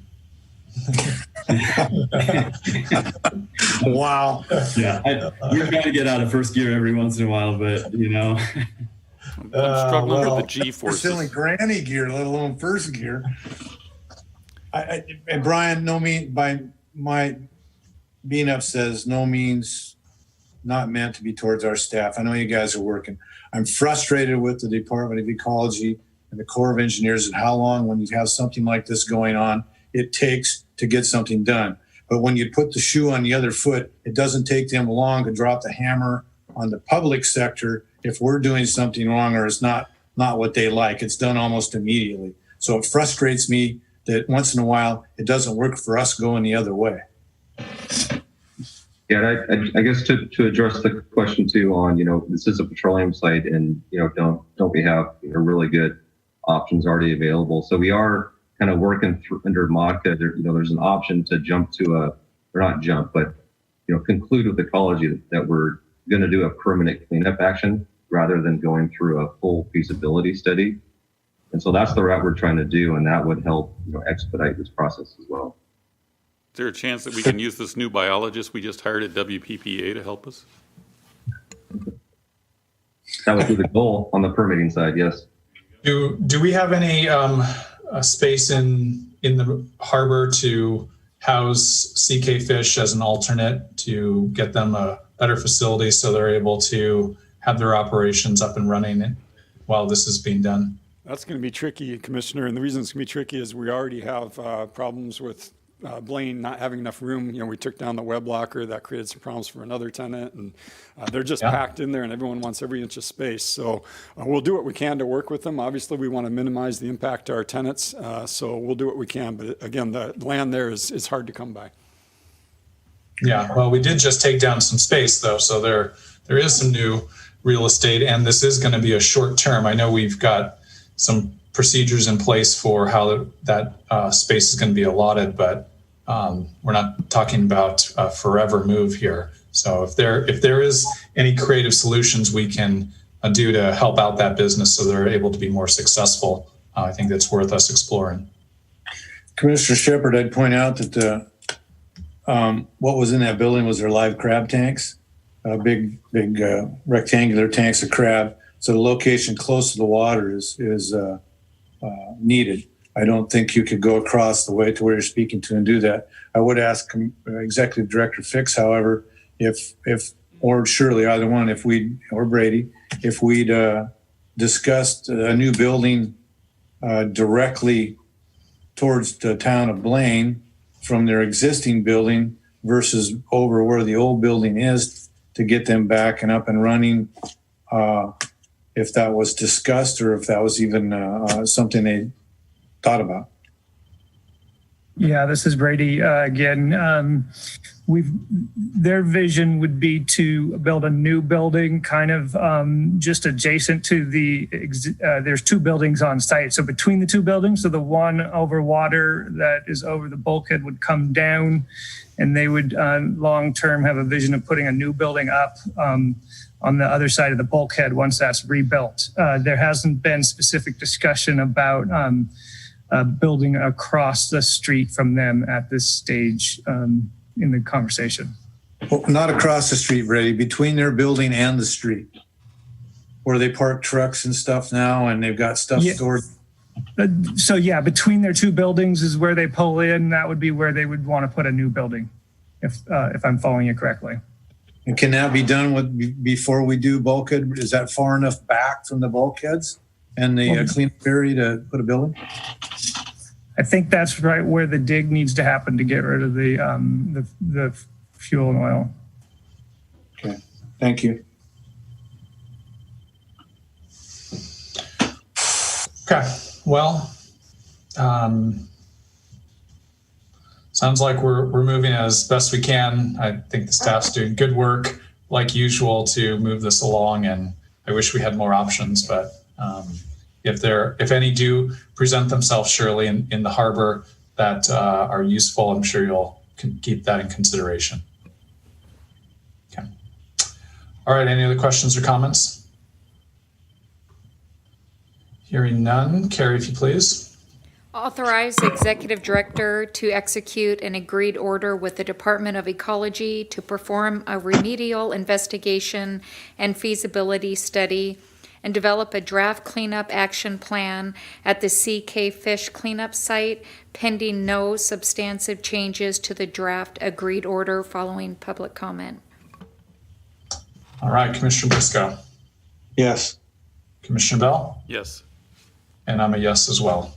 Wow. Yeah, we're trying to get out of first gear every once in a while, but I'm struggling with the G We're forces. still in granny gear, let alone first gear. And Brian, no mean by my being up says no means not meant to be towards our staff. I know you guys are working. I'm frustrated with the Department of Ecology and the Corps of Engineers and how long, when you have something like this going on, it takes to get something done. But when you put the shoe on the other foot, it doesn't take them long to drop the hammer on the public sector if we're doing something wrong or it's not what they like. It's done almost immediately. So it frustrates me that once in a while it doesn't work for us going the other way. Yeah, I guess to address the question too on, this is a petroleum site and, don't we have really good options already available? So we are kind of working through under MODCA. There's an option to jump to conclude with ecology that we're going to do a permanent cleanup action rather than going through a full feasibility study. And so that's the route we're trying to do, and that would help expedite this process as well. Is there a chance that we can use this new biologist we just hired at WPPA to help us? That would be the goal on the permitting side, yes. Do we have any space in the harbor to house CK fish as an alternate to get them a better facility so they're able to have their operations up and running while this is being done? That's going to be tricky, Commissioner, and the reason it's going to be tricky is we already have problems with Blaine not having enough room. We took down the web locker. That created some problems for another tenant, and they're just packed in there, and everyone wants every inch of space. So we'll do what we can to work with them. Obviously, we want to minimize the impact to our tenants, so we'll do what we can. But again, the land there is hard to come by. Yeah, well, we did just take down some space, though, so there is some new real estate, and this is going to be a short term. I know we've got some procedures in place for how that space is going to be allotted, but we're not talking about a forever move here. So if there is any creative solutions we can do to help out that business so they're able to be more successful, I think that's worth us exploring. Commissioner Shepard, I'd point out that what was in that building was their live crab tanks, big rectangular tanks of crab. So the location close to the water is needed. I don't think you could go across the way to where you're speaking to and do that. I would ask Executive Director Fix, however, or Shirley, either one, or Brady, if we'd discussed a new building directly towards the town of Blaine from their existing building versus over where the old building is to get them back and up and running. If that was discussed or if that was even something they thought about. Yeah, this is Brady again. Their vision would be to build a new building kind of just adjacent to there's two buildings on site. So between the two buildings, so the one over water that is over the bulkhead would come down, and they would long-term have a vision of putting a new building up on the other side of the bulkhead once that's rebuilt. There hasn't been specific discussion about building across the street from them at this stage in the conversation. Well, not across the street, Brady, between their building and the street, where they park trucks and stuff now, and they've got stuff stored. So yeah, between their two buildings is where they pull in. That would be where they would want to put a new building, if I'm following you correctly. And can that be done before we do bulkhead? Is that far enough back from the bulkheads and the cleanup area to put a building? I think that's right where the dig needs to happen to get rid of the fuel and oil. Okay, thank you. Okay, well, sounds like we're moving as best we can. I think the staff's doing good work. like usual, to move this along, and I wish we had more options, but if any do present themselves, surely in the harbor that are useful, I'm sure you'll keep that in consideration. Okay. All right, any other questions or comments? Hearing none, Carrie, if you please. Authorize Executive Director to execute an agreed order with the Department of Ecology to perform a remedial investigation and feasibility study and develop a draft cleanup action plan at the CK Fish cleanup site pending no substantive changes to the draft agreed order following public comment. All right, Commissioner Briscoe. Yes. Commissioner Bell? Yes. And I'm a yes as well.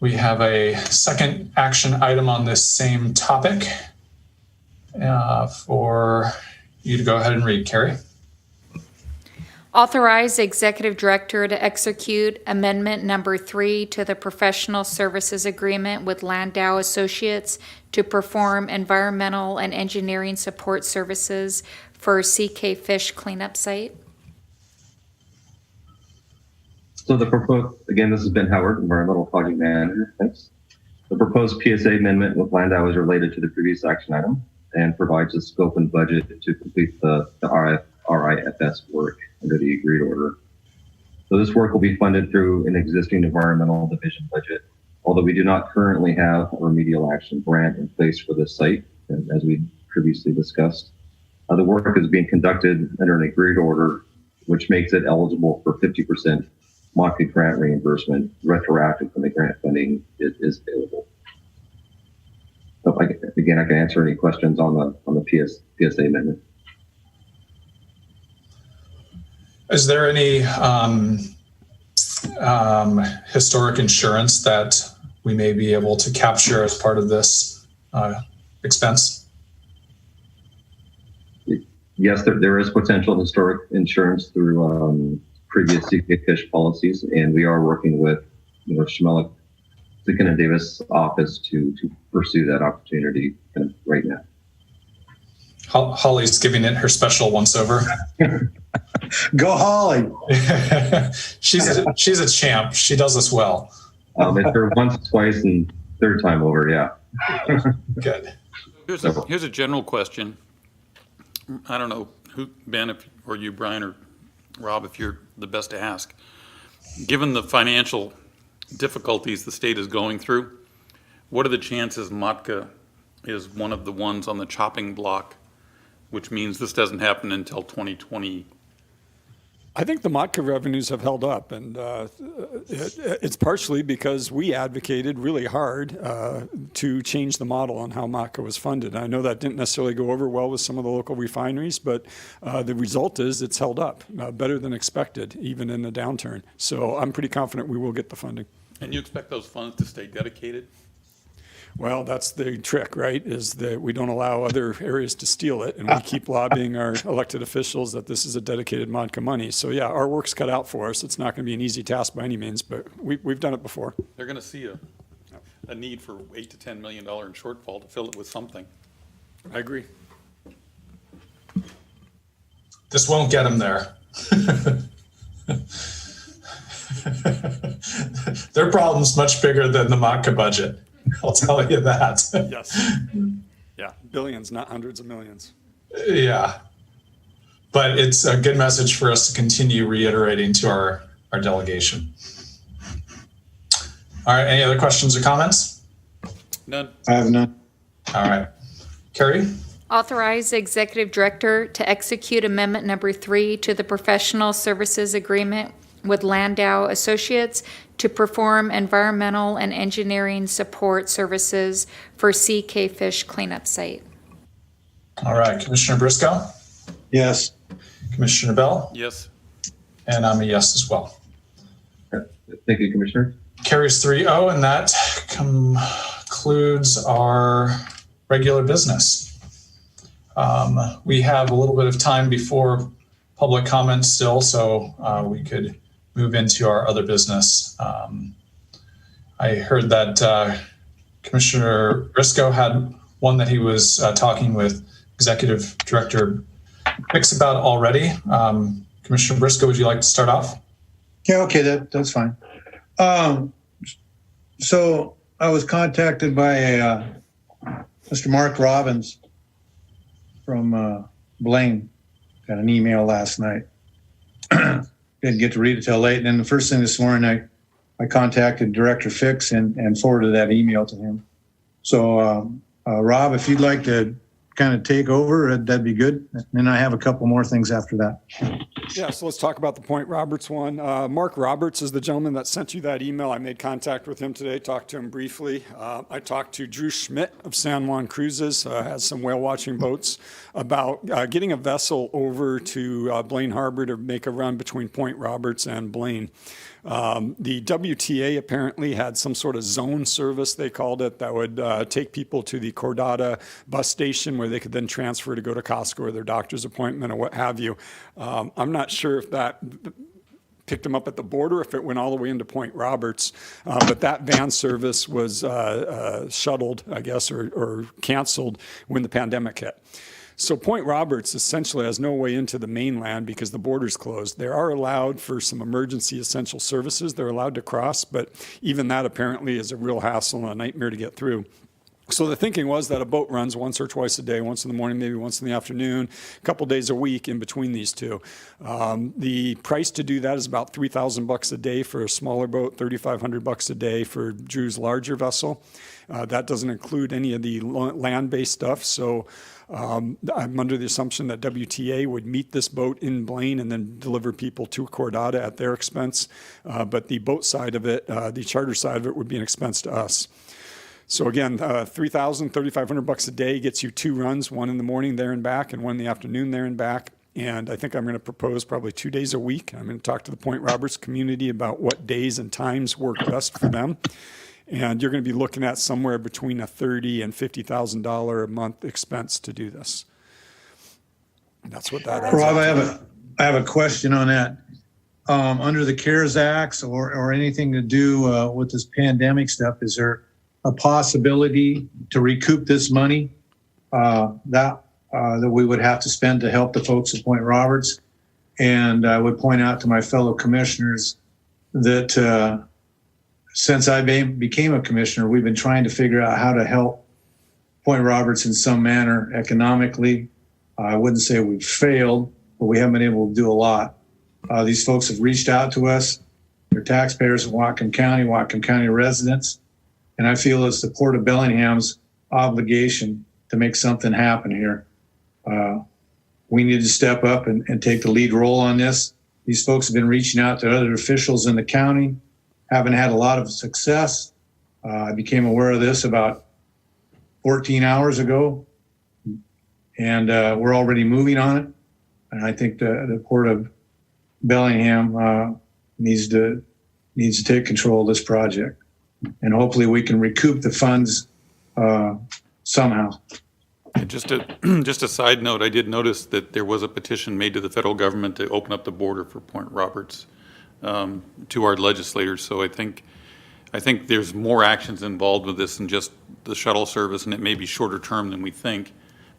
We have a second action item on this same topic for you to go ahead and read, Carrie. Authorize Executive Director to execute Amendment Number 3 to the Professional Services Agreement with Landau Associates to perform environmental and engineering support services for CK Fish cleanup site. So the proposed, again, this is Ben Howard, Environmental Project Manager. Thanks. The proposed PSA amendment with Landau is related to the previous action item and provides a scope and budget to complete the RIFS work under the agreed order. So this work will be funded through an existing environmental division budget, although we do not currently have a remedial action grant in place for this site, as we previously discussed. The work is being conducted under an agreed order, which makes it eligible for 50% market grant reimbursement retroactive when the grant funding is available. So I can answer any questions on the PSA amendment. Is there any historic insurance that we may be able to capture as part of this expense? Yes, there is potential historic insurance through previous CK Fish policies, and we are working with Schmelik, Zikin and Davis office to pursue that opportunity right now. Holly's giving it her special once over. Go Holly. She's a champ. She does this well. It's her once, twice, and third time over. Yeah. Good. Here's a general question. I don't know who, Ben, or you, Brian, or Rob, if you're the best to ask. Given the financial difficulties the state is going through, what are the chances Matka is one of the ones on the chopping block, which means this doesn't happen until 2020? I think the Matka revenues have held up, and it's partially because we advocated really hard to change the model on how Matka was funded. I know that didn't necessarily go over well with some of the local refineries, but the result is it's held up better than expected, even in a downturn. So I'm pretty confident we will get the funding. And you expect those funds to stay dedicated? Well, that's the trick, right, is that we don't allow other areas to steal it, and we keep lobbying our elected officials that this is a dedicated Matka money. So, yeah, our work's cut out for us. It's not going to be an easy task by any means, but we've done it before. They're going to see a need for $8 to $10 million in shortfall to fill it with something. I agree. This won't get them there. Their problem's much bigger than the Matka budget. I'll tell you that. Yes. Yeah, billions, not hundreds of millions. Yeah. But it's a good message for us to continue reiterating to our delegation. All right, any other questions or comments? None. I have none. All right. Carrie? Authorize Executive Director to execute Amendment Number 3 to the Professional Services Agreement with Landau Associates to perform environmental and engineering support services for CK Fish cleanup site. All right, Commissioner Briscoe? Yes. Commissioner Bell? Yes. And I'm a yes as well. Thank you, Commissioner. Carries 3-0, and that concludes our regular business. We have a little bit of time before public comment still, so we could move into our other business. I heard that Commissioner Briscoe had one that he was talking with Executive Director Fix about already. Commissioner Briscoe, would you like to start off? Yeah, okay, that's fine. So I was contacted by Mr. Mark Robbins from Blaine. Got an email last night. Didn't get to read it till late. And then the first thing this morning, I contacted Director Fix and forwarded that email to him. So Rob, if you'd like to kind of take over, that'd be good. And then I have a couple more things after that. Yeah, so let's talk about the Point Roberts one. Mark Roberts is the gentleman that sent you that email. I made contact with him today, talked to him briefly. I talked to Drew Schmidt of San Juan Cruises, has some whale watching boats, about getting a vessel over to Blaine Harbor to make a run between Point Roberts and Blaine. The WTA apparently had some sort of zone service, they called it, that would take people to the Cordata bus station where they could then transfer to go to Costco or their doctor's appointment or what have you. I'm not sure if that picked them up at the border, if it went all the way into Point Roberts, but that van service was shuttled, I guess, or canceled when the pandemic hit. So Point Roberts essentially has no way into the mainland because the border's closed. They are allowed for some emergency essential services. They're allowed to cross, but even that apparently is a real hassle and a nightmare to get through. So the thinking was that a boat runs once or twice a day, once in the morning, maybe once in the afternoon, a couple days a week in between these two. The price to do that is about $3,000 a day for a smaller boat, $3,500 a day for Drew's larger vessel. That doesn't include any of the land-based stuff. So I'm under the assumption that WTA would meet this boat in Blaine and then deliver people to Cordata at their expense. But the boat side of it, the charter side of it, would be an expense to us. So again, $3,000, $3,500 a day gets you 2 runs, one in the morning there and back and one in the afternoon there and back. And I think I'm going to propose probably 2 days a week. I'm going to talk to the Point Roberts community about what days and times work best for them. And you're going to be looking at somewhere between a $30,000 and $50,000 a month expense to do this. And that's what that is. Rob, I have a question on that. Under the CARES Acts or anything to do with this pandemic stuff, is there a possibility to recoup this money that we would have to spend to help the folks at Point Roberts? And I would point out to my fellow commissioners that since I became a commissioner, we've been trying to figure out how to help Point Roberts in some manner economically. I wouldn't say we've failed, but we haven't been able to do a lot. These folks have reached out to us. They're taxpayers in Whatcom County residents. And I feel it's the Port of Bellingham's obligation to make something happen here. We need to step up and take the lead role on this. These folks have been reaching out to other officials in the county, haven't had a lot of success. I became aware of this about 14 hours ago, and we're already moving on it. And I think the Port of Bellingham needs to take control of this project. And hopefully we can recoup the funds somehow. And just a side note, I did notice that there was a petition made to the federal government to open up the border for Point Roberts to our legislators. So I think there's more actions involved with this than just the shuttle service, and it may be shorter term than we think,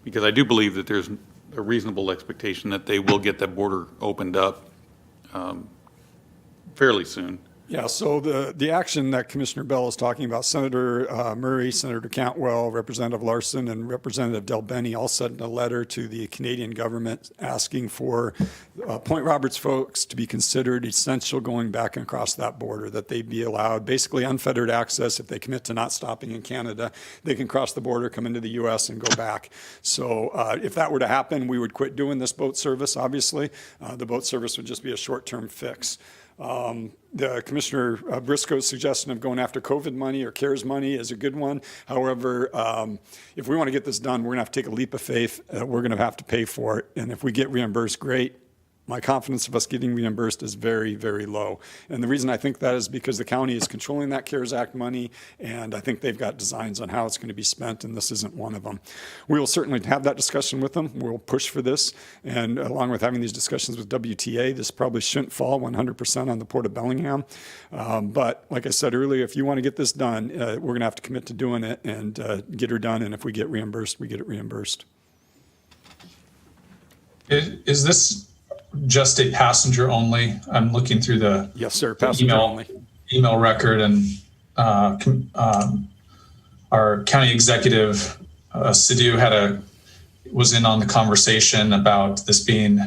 because I do believe that there's a reasonable expectation that they will get that border opened up fairly soon. Yeah, so the action that Commissioner Bell is talking about, Senator Murray, Senator Cantwell, Representative Larson, and Representative Del Benny all sent a letter to the Canadian government asking for Point Roberts folks to be considered essential going back and across that border, that they be allowed basically unfettered access. If they commit to not stopping in Canada, they can cross the border, come into the U.S., and go back. So if that were to happen, we would quit doing this boat service, obviously. The boat service would just be a short-term fix. The Commissioner Briscoe's suggestion of going after COVID money or CARES money is a good one. However, if we want to get this done, we're going to have to take a leap of faith. We're going to have to pay for it. And if we get reimbursed, great. My confidence of us getting reimbursed is very, very low. And the reason I think that is because the county is controlling that CARES Act money, and I think they've got designs on how it's going to be spent, and this isn't one of them. We will certainly have that discussion with them. We'll push for this, and along with having these discussions with WTA, this probably shouldn't fall 100% on the Port of Bellingham. But like I said earlier, if you want to get this done, we're going to have to commit to doing it and get her done, and if we get reimbursed, we get it reimbursed. Is this just a passenger only? I'm looking through the Yes, sir. Passenger only. email record, and our county executive, Sidhu, was in on the conversation about this being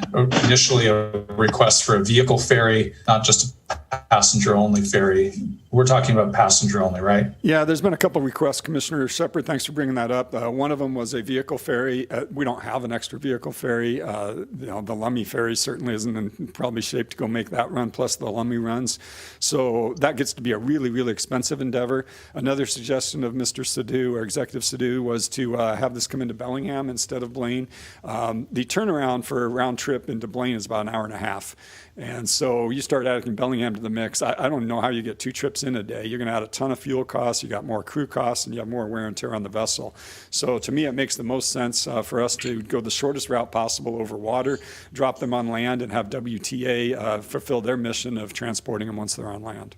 initially a request for a vehicle ferry, not just a passenger only ferry. We're talking about passenger only, right? Yeah, there's been a couple requests, Commissioner Shepard. Thanks for bringing that up. One of them was a vehicle ferry. We don't have an extra vehicle ferry. The Lummi ferry certainly isn't in probably shape to go make that run, plus the Lummi runs. So that gets to be a really, really expensive endeavor. Another suggestion of Mr. Sidhu, or Executive Sidhu, was to have this come into Bellingham instead of Blaine. The turnaround for a round trip into Blaine is about an hour and a half. And so you start adding Bellingham to the mix. I don't know how you get 2 trips in a day. You're going to add a ton of fuel costs. You got more crew costs, and you have more wear and tear on the vessel. So to me, it makes the most sense for us to go the shortest route possible over water, drop them on land, and have WTA fulfill their mission of transporting them once they're on land.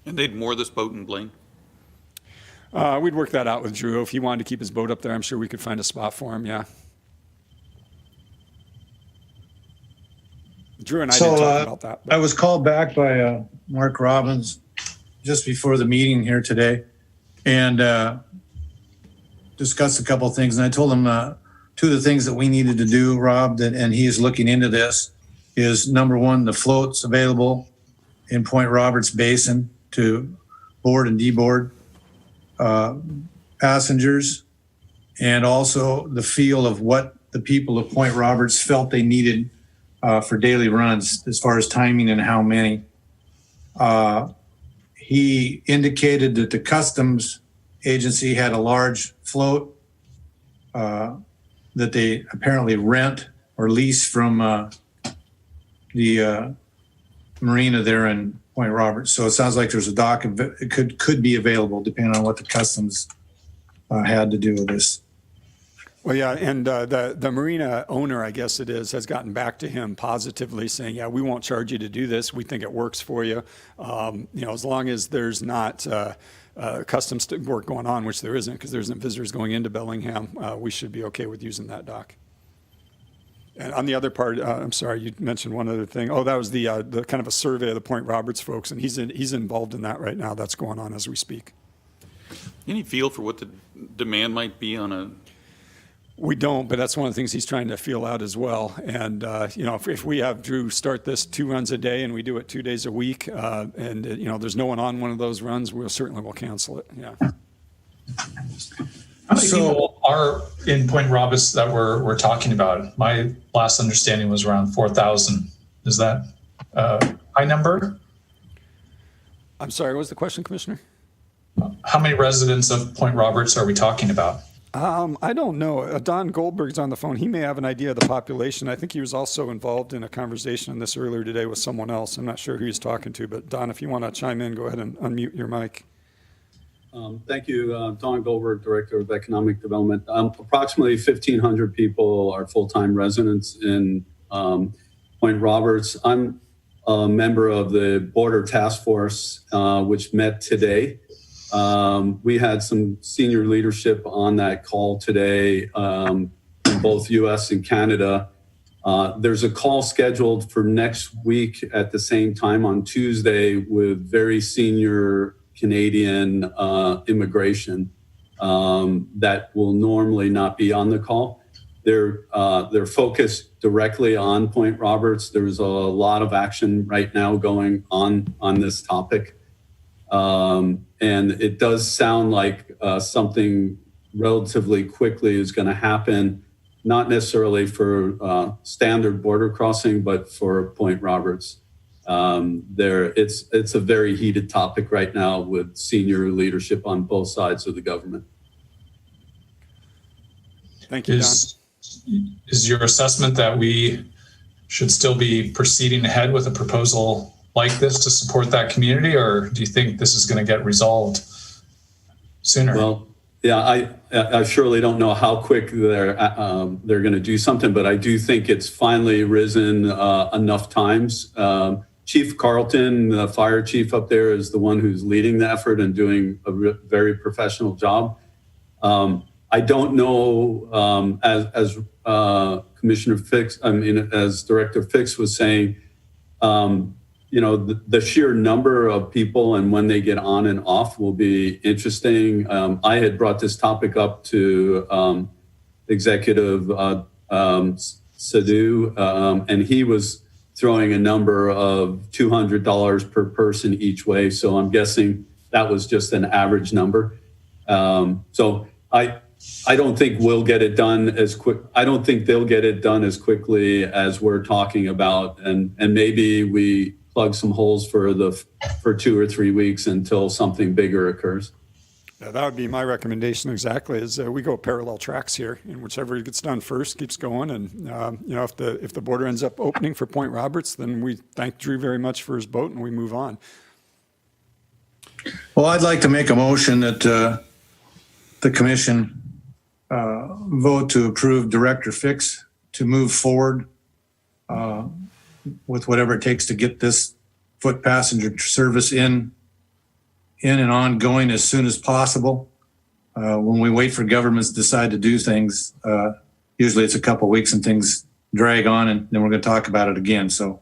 And they'd moor this boat in Blaine? We'd work that out with Drew. If he wanted to keep his boat up there, I'm sure we could find a spot for him, yeah. Drew and I didn't talk about that. I was called back by Mark Robbins just before the meeting here today and discussed a couple of things. And I told him 2 of the things that we needed to do, Rob, and he is looking into this, is number 1, the floats available in Point Roberts Basin to board and deboard passengers, and also the feel of what the people of Point Roberts felt they needed for daily runs as far as timing and how many. He indicated that the customs agency had a large float that they apparently rent or lease from the marina there in Point Roberts. So it sounds like there's a dock. It could be available depending on what the customs had to do with this. Well, yeah, and the marina owner, I guess it is, has gotten back to him positively saying, yeah, we won't charge you to do this. We think it works for you. As long as there's not customs work going on, which there isn't because there isn't visitors going into Bellingham, we should be okay with using that dock. And on the other part, I'm sorry, you mentioned one other thing. Oh, that was the kind of a survey of the Point Roberts folks, and he's involved in that right now. That's going on as we speak. Any feel for what the demand might be on a... We don't, but that's one of the things he's trying to feel out as well. And, if we have Drew start this 2 runs a day and we do it 2 days a week, and there's no one on one of those runs, we'll certainly will cancel it, yeah. How many people are in Point Roberts that we're talking about? My last understanding was around 4,000. Is that a high number? I'm sorry, what was the question, Commissioner? How many residents of Point Roberts are we talking about? I don't know. Don Goldberg's on the phone. He may have an idea of the population. I think he was also involved in a conversation on this earlier today with someone else. I'm not sure who he's talking to, but Don, if you want to chime in, go ahead and unmute your mic. Thank you. Don Goldberg, Director of Economic Development. Approximately 1,500 people are full-time residents in Point Roberts. I'm a member of the Border Task Force, which met today. We had some senior leadership on that call today in both U.S. and Canada. There's a call scheduled for next week at the same time on Tuesday with very senior Canadian immigration that will normally not be on the call. They're focused directly on Point Roberts. There's a lot of action right now going on this topic. And it does sound like something relatively quickly is going to happen, not necessarily for standard border crossing, but for Point Roberts. It's a very heated topic right now with senior leadership on both sides of the government. Thank you, Don. Is your assessment that we should still be proceeding ahead with a proposal like this to support that community, or do you think this is going to get resolved sooner? Well, yeah, I surely don't know how quick they're going to do something, but I do think it's finally risen enough times. Chief Carlton, the fire chief up there, is the one who's leading the effort and doing a very professional job. I don't know, as Commissioner Fix, as Director Fix was saying, the sheer number of people and when they get on and off will be interesting. I had brought this topic up to Executive Sadu, and he was throwing a number of $200 per person each way. So I'm guessing that was just an average number. So I don't think we'll get it done as quick. I don't think they'll get it done as quickly as we're talking about. And maybe we plug some holes for 2 or 3 weeks until something bigger occurs. Yeah, that would be my recommendation exactly, is we go parallel tracks here, and whichever gets done first keeps going. And, if the border ends up opening for Point Roberts, then we thank Drew very much for his boat and we move on. Well, I'd like to make a motion that the commission vote to approve Director Fix to move forward with whatever it takes to get this foot passenger service in and ongoing as soon as possible. When we wait for governments to decide to do things, usually it's a couple of weeks and things drag on, and then we're going to talk about it again. So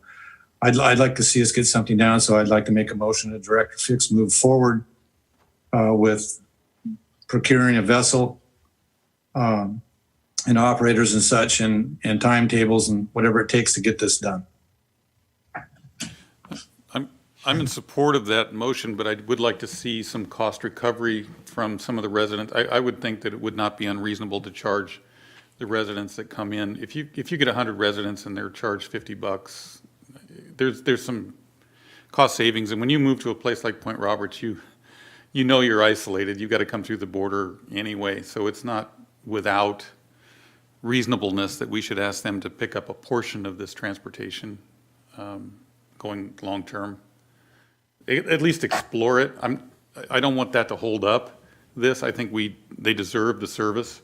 I'd like to see us get something down. So I'd like to make a motion that Director Fix move forward with procuring a vessel and operators and such, and timetables and whatever it takes to get this done. I'm in support of that motion, but I would like to see some cost recovery from some of the residents. I would think that it would not be unreasonable to charge the residents that come in. If you get 100 residents and they're charged $50, there's some cost savings. And when you move to a place like Point Roberts, you know you're isolated. You've got to come through the border anyway. So it's not without reasonableness that we should ask them to pick up a portion of this transportation going long term. At least explore it. I don't want that to hold up this. I think they deserve the service,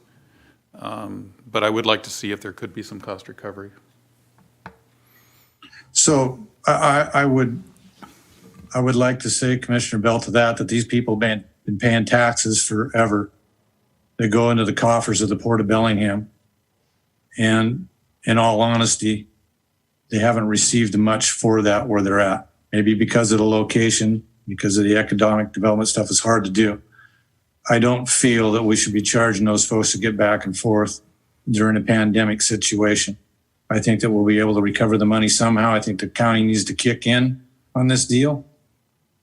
but I would like to see if there could be some cost recovery. So I would like to say, Commissioner Bell, to that these people have been paying taxes forever. They go into the coffers of the Port of Bellingham, and in all honesty, they haven't received much for that where they're at. Maybe because of the location, because of the economic development stuff is hard to do. I don't feel that we should be charging those folks to get back and forth during a pandemic situation. I think that we'll be able to recover the money somehow. I think the county needs to kick in on this deal.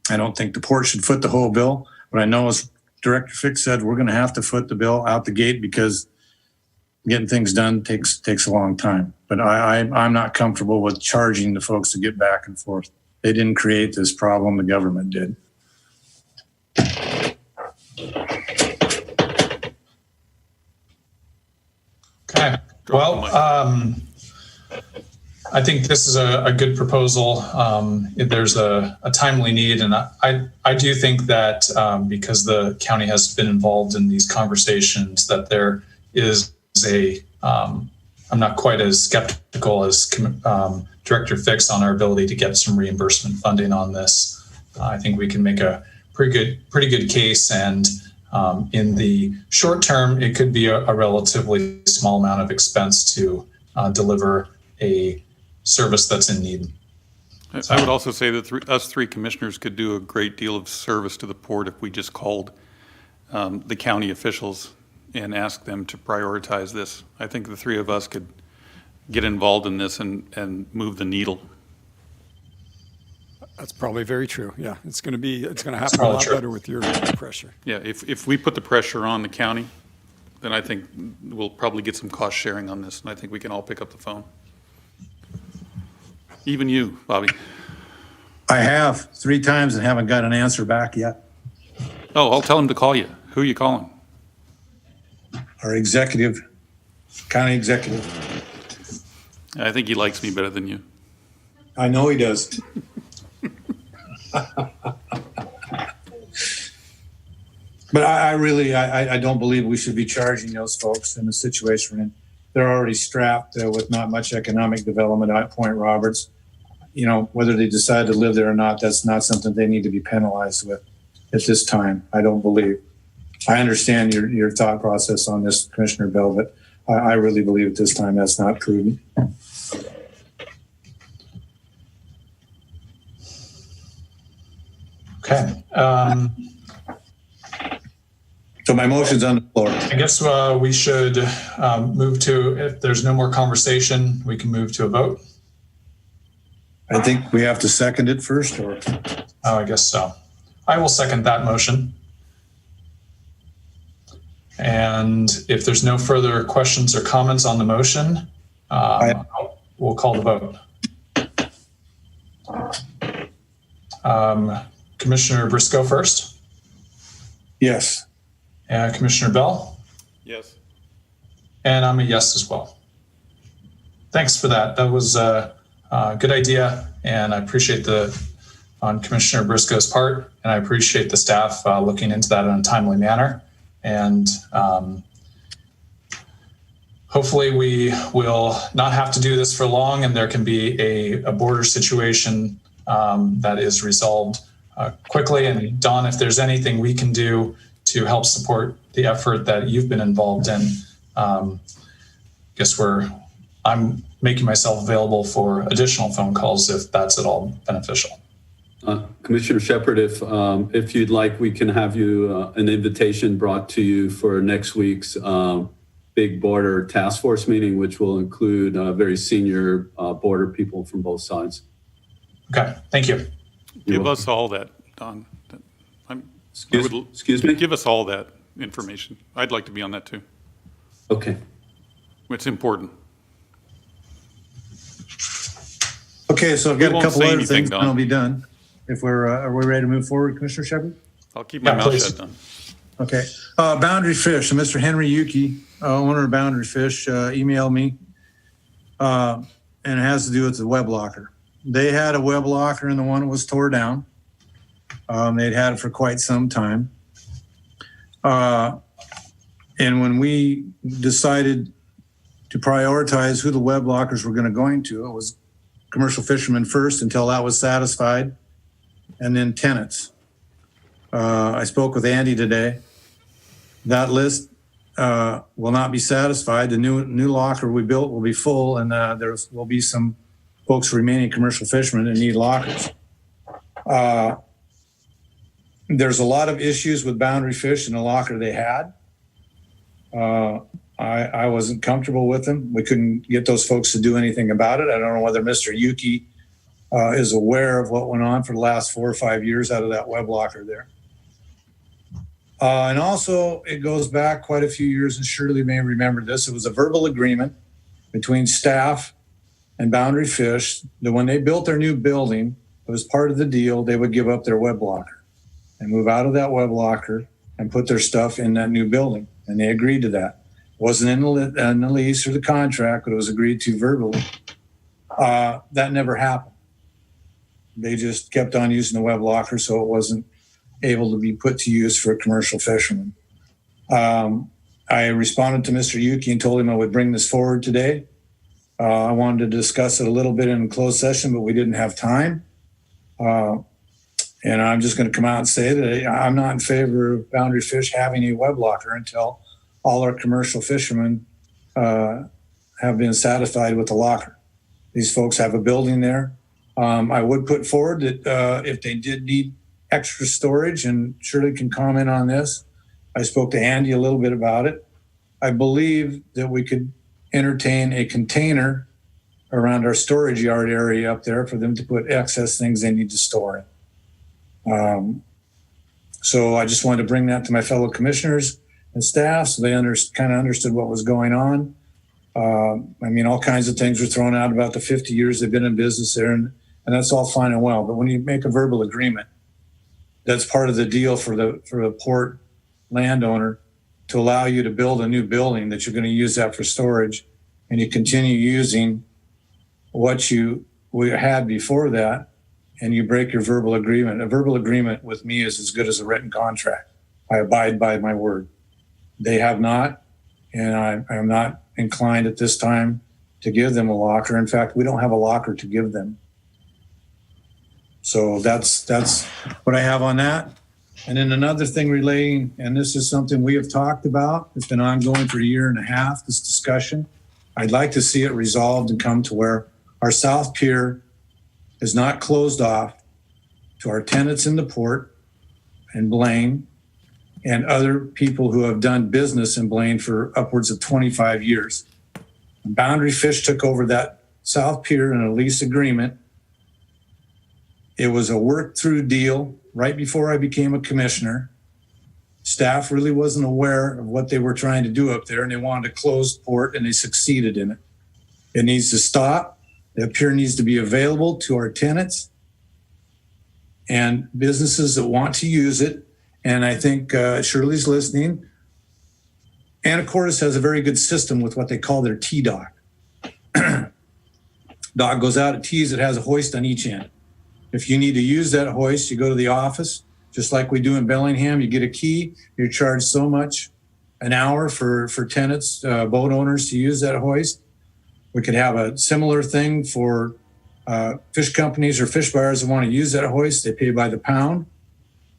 I don't think the port should foot the whole bill, but I know, as Director Fix said, we're going to have to foot the bill out the gate because getting things done takes a long time. But I'm not comfortable with charging the folks to get back and forth. They didn't create this problem, the government did. Okay, well, I think this is a good proposal. There's a timely need, and I do think that because the county has been involved in these conversations, that there is I'm not quite as skeptical as Director Fix on our ability to get some reimbursement funding on this. I think we can make a pretty good case, and in the short term, it could be a relatively small amount of expense to deliver a service that's in need. I would also say that us three commissioners could do a great deal of service to the port if we just called the county officials and asked them to prioritize this. I think the three of us could get involved in this and move the needle. That's probably very true. Yeah, it's going to happen a lot better with your pressure. Yeah, if we put the pressure on the county, then I think we'll probably get some cost sharing on this, and I think we can all pick up the phone. Even you, Bobby. I have 3 times and haven't got an answer back yet. Oh, I'll tell him to call you. Who are you calling? Our county executive. I think he likes me better than you. I know he does. But I don't believe we should be charging those folks in the situation we're in. They're already strapped with not much economic development at Point Roberts. You know, whether they decide to live there or not, that's not something they need to be penalized with at this time, I don't believe. I understand your thought process on this, Commissioner Bell, but I really believe at this time that's not prudent. Okay. So my motion's on the floor. I guess we should move to, if there's no more conversation, we can move to a vote. I think we have to second it first, or? Oh, I guess so. I will second that motion. And if there's no further questions or comments on the motion, we'll call the vote. Commissioner Briscoe first. Yes. Commissioner Bell. Yes. And I'm a yes as well. Thanks for that. That was a good idea, and I appreciate on Commissioner Briscoe's part, and I appreciate the staff looking into that in a timely manner. And hopefully we will not have to do this for long, and there can be a border situation that is resolved quickly. And Don, if there's anything we can do to help support the effort that you've been involved in, I'm making myself available for additional phone calls if that's at all beneficial. Commissioner Shepard, if you'd like, we can have you an invitation brought to you for next week's big border task force meeting, which will include very senior border people from both sides. Okay, thank you. Give us all that, Don. Excuse me? Give us all that information. I'd like to be on that too. Okay. It's important. Okay, so I've got a won't couple say other anything, things, Don. and I'll be done. If are we ready to move forward, Commissioner Shepard? I'll keep my Yeah, mouth please. shut, Don. Okay. Boundary Fish, so Mr. Henry Yuki, owner of Boundary Fish, emailed me, and it has to do with the web locker. They had a web locker, and the one was tore down. They'd had it for quite some time. And when we decided to prioritize who the web lockers were going to, it was commercial fishermen first until that was satisfied, and then tenants. I spoke with Andy today. That list will not be satisfied. The new locker we built will be full, and there will be some folks remaining commercial fishermen that need lockers. There's a lot of issues with Boundary Fish and the locker they had. I wasn't comfortable with them. We couldn't get those folks to do anything about it. I don't know whether Mr. Yuki is aware of what went on for the last 4 or 5 years out of that web locker there. And also, it goes back quite a few years, and Shirley may remember this. It was a verbal agreement between staff and Boundary Fish that when they built their new building, it was part of the deal, they would give up their web locker and move out of that web locker and put their stuff in that new building. And they agreed to that. It wasn't in the lease or the contract, but it was agreed to verbally. That never happened. They just kept on using the web locker, so it wasn't able to be put to use for commercial fishermen. I responded to Mr. Yuki and told him I would bring this forward today. I wanted to discuss it a little bit in closed session, but we didn't have time. And I'm just going to come out and say that I'm not in favor of Boundary Fish having a web locker until all our commercial fishermen have been satisfied with the locker. These folks have a building there. I would put forward that if they did need extra storage, and Shirley can comment on this, I spoke to Andy a little bit about it. I believe that we could entertain a container around our storage yard area up there for them to put excess things they need to store in. So I just wanted to bring that to my fellow commissioners and staff so they kind of understood what was going on. I mean, all kinds of things were thrown out about the 50 years they've been in business there, and that's all fine and well. But when you make a verbal agreement, that's part of the deal for the port landowner to allow you to build a new building that you're going to use that for storage, and you continue using what we had before that, and you break your verbal agreement. A verbal agreement with me is as good as a written contract. I abide by my word. They have not, and I am not inclined at this time to give them a locker. In fact, we don't have a locker to give them. So that's what I have on that. And then another thing relating, and this is something we have talked about, it's been ongoing for a year and a half, this discussion. I'd like to see it resolved and come to where our South Pier is not closed off to our tenants in the port and Blaine and other people who have done business in Blaine for upwards of 25 years. Boundary Fish took over that South Pier in a lease agreement. It was a worked through deal right before I became a commissioner. Staff really wasn't aware of what they were trying to do up there, and they wanted to close port, and they succeeded in it. It needs to stop. The pier needs to be available to our tenants and businesses that want to use it. And I think Shirley's listening. Anacortes has a very good system with what they call their T-dock. Dock goes out, it tees, it has a hoist on each end. If you need to use that hoist, you go to the office, just like we do in Bellingham. You get a key, you're charged so much an hour for tenants, boat owners to use that hoist. We could have a similar thing for fish companies or fish buyers that want to use that hoist. They pay by the pound.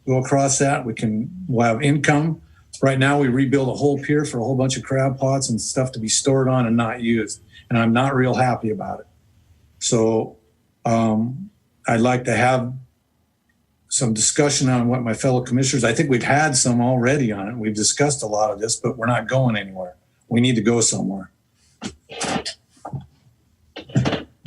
Go across that, we'll have income. Right now, we rebuild a whole pier for a whole bunch of crab pots and stuff to be stored on and not used. And I'm not real happy about it. So I'd like to have some discussion on what my fellow commissioners, I think we've had some already on it. We've discussed a lot of this, but we're not going anywhere. We need to go somewhere. And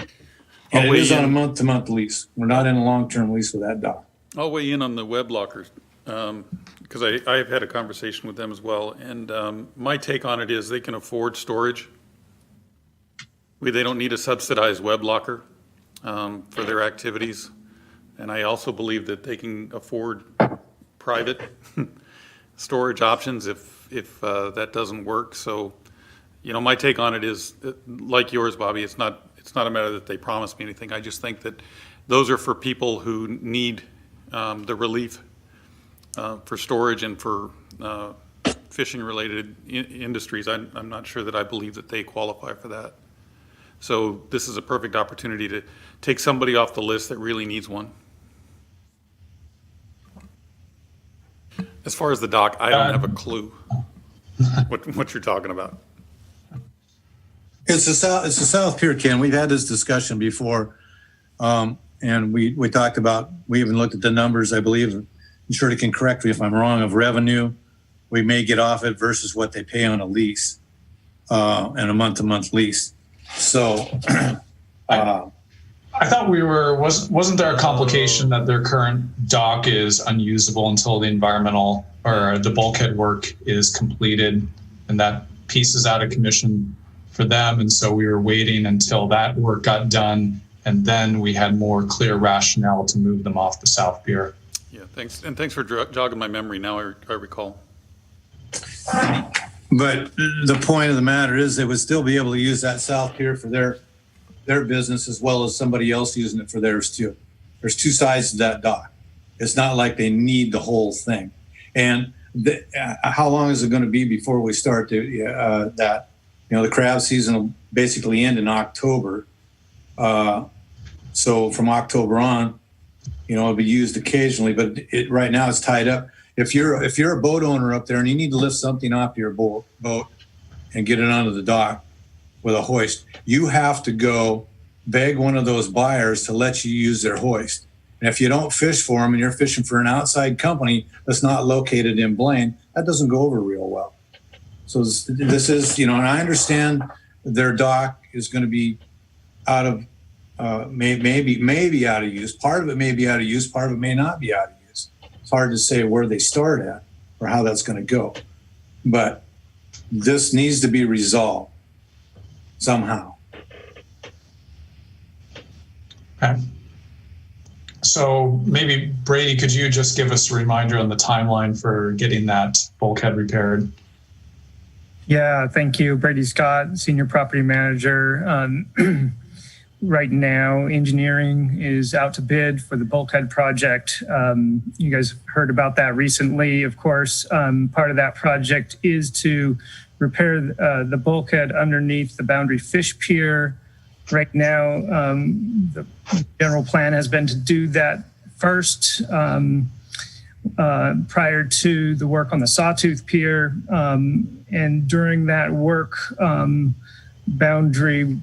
it is on a month-to-month lease. We're not in a long-term lease with that dock. I'll weigh in on the web lockers because I've had a conversation with them as well. And my take on it is they can afford storage. They don't need a subsidized web locker for their activities. And I also believe that they can afford private storage options if that doesn't work. So, my take on it is like yours, Bobby. It's not a matter that they promise me anything. I just think that those are for people who need the relief for storage and for fishing-related industries. I'm not sure that I believe that they qualify for that. So this is a perfect opportunity to take somebody off the list that really needs one. As far as the dock, I don't have a clue what you're talking about. It's the South Pier, Ken. We've had this discussion before. And we talked about, we even looked at the numbers, I believe, and Shirley can correct me if I'm wrong, of revenue we may get off it versus what they pay on a lease, and a month-to-month lease. So I thought wasn't there a complication that their current dock is unusable until the environmental or the bulkhead work is completed, and that piece is out of commission for them. And so we were waiting until that work got done, and then we had more clear rationale to move them off the South Pier. Yeah, thanks. And thanks for jogging my memory. Now I recall. But the point of the matter is they would still be able to use that South Pier for their business as well as somebody else using it for theirs too. There's two sides to that dock. It's not like they need the whole thing. And how long is it going to be before we start that? The crab season will basically end in October. So from October on, it'll be used occasionally, but right now it's tied up. If you're a boat owner up there and you need to lift something off your boat and get it onto the dock with a hoist, you have to go beg one of those buyers to let you use their hoist. And if you don't fish for them and you're fishing for an outside company that's not located in Blaine, that doesn't go over real well. So this is, and I understand their dock is going to be out of, maybe out of use. Part of it may be out of use. Part of it may not be out of use. It's hard to say where they start at or how that's going to go. But this needs to be resolved somehow. Okay. So maybe, Brady, could you just give us a reminder on the timeline for getting that bulkhead repaired? Yeah, thank you. Brady Scott, Senior Property Manager. Right now, engineering is out to bid for the bulkhead project. You guys heard about that recently. Of course, part of that project is to repair the bulkhead underneath the Boundary Fish Pier. Right now, the general plan has been to do that first. prior to the work on the Sawtooth Pier. And during that work, Boundary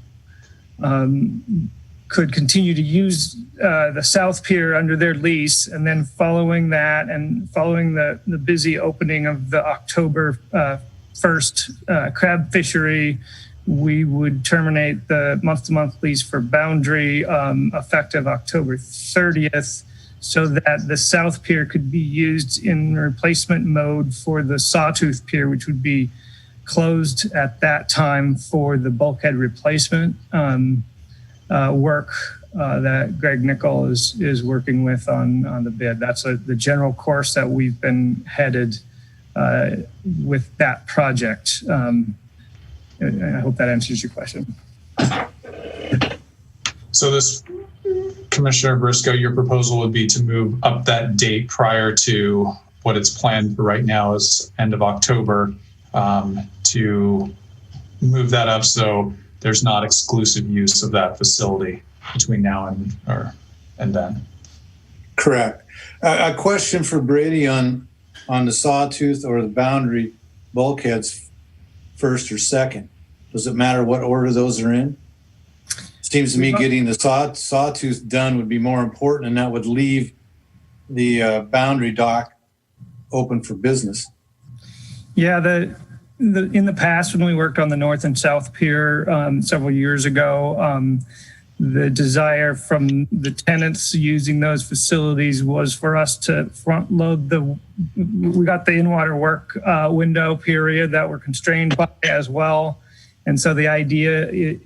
could continue to use the South Pier under their lease. And then following that and following the busy opening of the October 1st crab fishery, we would terminate the month-to-month lease for Boundary effective October 30th, so that the South Pier could be used in replacement mode for the Sawtooth Pier, which would be closed at that time for the bulkhead replacement work that Greg Nickel is working with on the bid. That's the general course that we've been headed with that project. I hope that answers your question. So this, Commissioner Briscoe, your proposal would be to move up that date prior to what it's planned for right now is end of October, to move that up so there's not exclusive use of that facility between now and then. Correct. A question for Brady on the Sawtooth or the Boundary bulkheads, first or second. Does it matter what order those are in? Seems to me getting the Sawtooth done would be more important, and that would leave the Boundary dock open for business. Yeah, in the past when we worked on the North and South Pier several years ago, the desire from the tenants using those facilities was for us to front load we got the in-water work window period that we're constrained by as well. And so the idea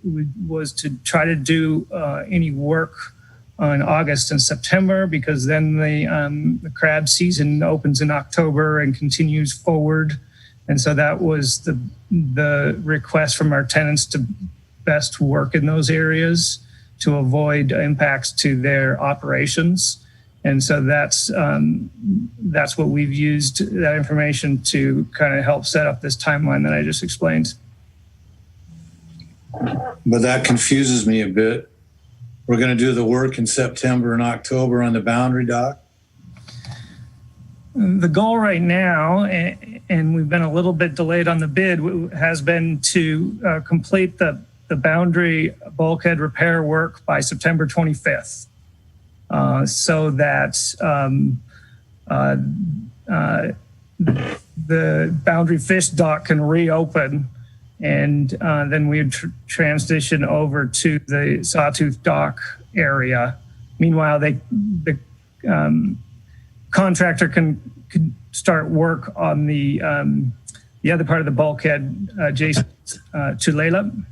was to try to do any work on August and September, because then the crab season opens in October and continues forward. And so that was the request from our tenants to best work in those areas to avoid impacts to their operations. And so that's what we've used that information to kind of help set up this timeline that I just explained. But that confuses me a bit. We're going to do the work in September and October on the Boundary dock. The goal right now, and we've been a little bit delayed on the bid, has been to complete the Boundary bulkhead repair work by September 25th, so that the Boundary fish dock can reopen, and then we would transition over to the Sawtooth dock area. Meanwhile, the contractor can start work on the other part of the bulkhead adjacent to Layla.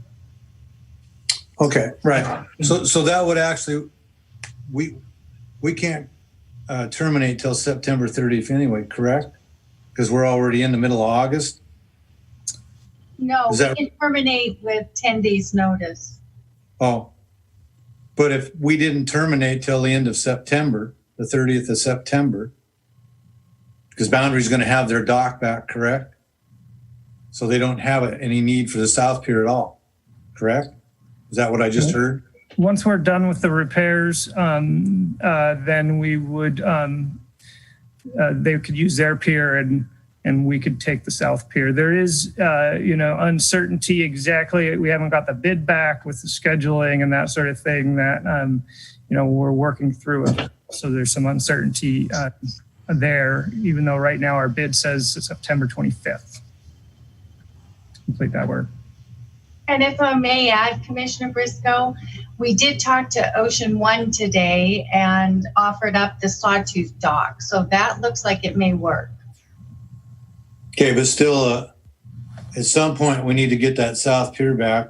Okay, right. So that would actually, we can't terminate till September 30th anyway, correct? Because we're already in the middle of August. No, we can terminate with 10 days notice. Oh, but if we didn't terminate till the end of September, the 30th of September, because Boundary's going to have their dock back, correct? So they don't have any need for the South Pier at all, correct? Is that what I just heard? Once we're done with the repairs, then we would, they could use their pier and we could take the South Pier. There is, uncertainty exactly. We haven't got the bid back with the scheduling and that sort of thing that, we're working through it. So there's some uncertainty there, even though right now our bid says September 25th. Complete that work. And if I may add, Commissioner Briscoe, we did talk to Ocean One today and offered up the Sawtooth dock. So that looks like it may work. Okay, but still, at some point we need to get that South Pier back,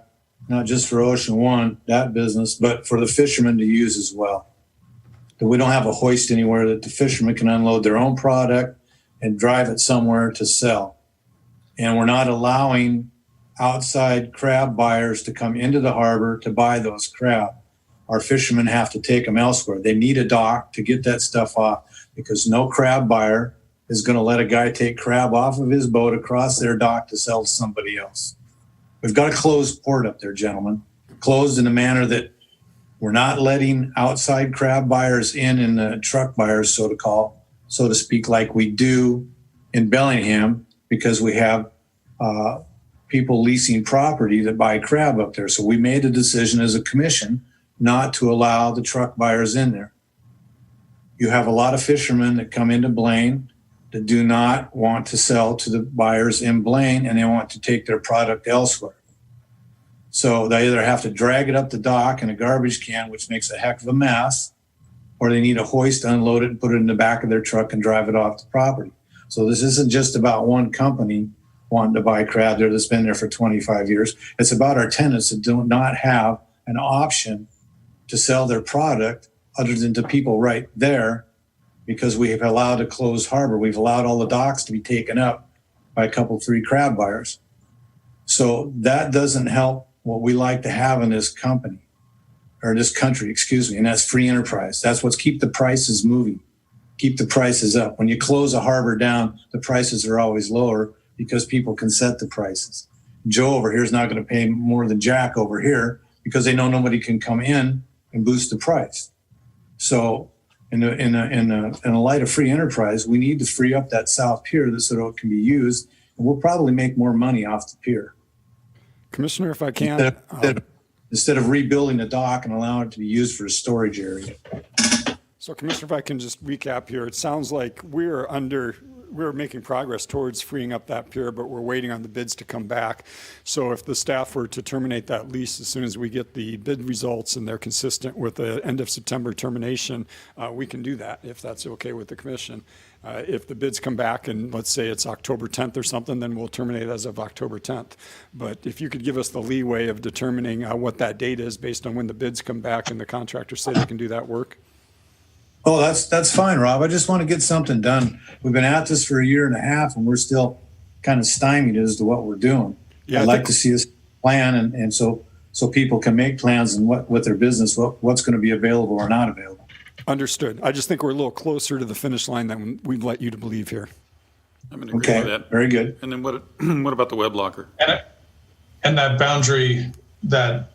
not just for Ocean One, that business, but for the fishermen to use as well. That we don't have a hoist anywhere that the fishermen can unload their own product and drive it somewhere to sell. And we're not allowing outside crab buyers to come into the harbor to buy those crab. Our fishermen have to take them elsewhere. They need a dock to get that stuff off, because no crab buyer is going to let a guy take crab off of his boat across their dock to sell to somebody else. We've got a closed port up there, gentlemen. Closed in a manner that we're not letting outside crab buyers in the truck buyers, so to call, so to speak, like we do in Bellingham, because we have people leasing property that buy crab up there. So we made a decision as a commission not to allow the truck buyers in there. You have a lot of fishermen that come into Blaine that do not want to sell to the buyers in Blaine, and they want to take their product elsewhere. So they either have to drag it up the dock in a garbage can, which makes a heck of a mess, or they need a hoist to unload it and put it in the back of their truck and drive it off the property. So this isn't just about one company wanting to buy crab there that's been there for 25 years. It's about our tenants that do not have an option to sell their product other than to people right there, because we have allowed a closed harbor. We've allowed all the docks to be taken up by a couple, 3 crab buyers. So that doesn't help what we like to have in this company, or this country, excuse me, and that's free enterprise. That's what's keep the prices moving, keep the prices up. When you close a harbor down, the prices are always lower because people can set the prices. Joe over here is not going to pay more than Jack over here because they know nobody can come in and boost the price. So in a light of free enterprise, we need to free up that south pier so that it can be used, and we'll probably make more money off the pier. Commissioner, if I can. Instead of rebuilding the dock and allowing it to be used for a storage area. So Commissioner, if I can just recap here, it sounds like we're making progress towards freeing up that pier, but we're waiting on the bids to come back. So if the staff were to terminate that lease as soon as we get the bid results and they're consistent with the end of September termination, we can do that if that's okay with the commission. If the bids come back and let's say it's October 10th or something, then we'll terminate as of October 10th. But if you could give us the leeway of determining what that date is based on when the bids come back and the contractors say they can do that work. Oh, that's fine, Rob. I just want to get something done. We've been at this for a year and a half, and we're still kind of stymied as to what we're doing. Yeah, I'd like to see us plan, and so people can make plans and with their business, what's going to be available or not available. Understood. I just think we're a little closer to the finish line than we'd let you to believe here. I'm in agreement with that. Very good. And then what about the web locker? And that boundary, that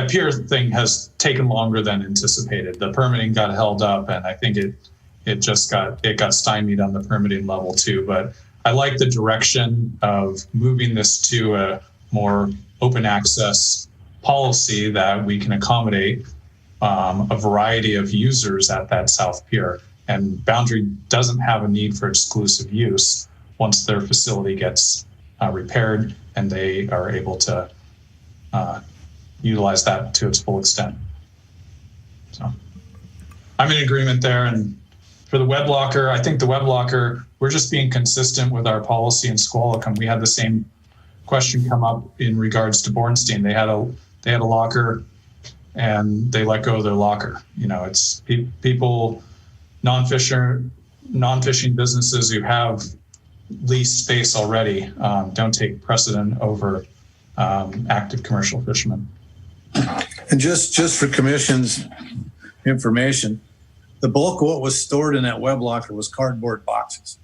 pier thing has taken longer than anticipated. The permitting got held up, and I think it got stymied on the permitting level too. But I like the direction of moving this to a more open access policy that we can accommodate a variety of users at that south pier. And Boundary doesn't have a need for exclusive use once their facility gets repaired and they are able to utilize that to its full extent. So I'm in agreement there. And for the web locker, I think the web locker, we're just being consistent with our policy in Squalicum. We had the same question come up in regards to Bornstein. They had a locker and they let go of their locker. You know, it's people, non-fishing businesses who have leased space already don't take precedent over active commercial fishermen. And just for commission's information, the bulk of what was stored in that web locker was cardboard boxes.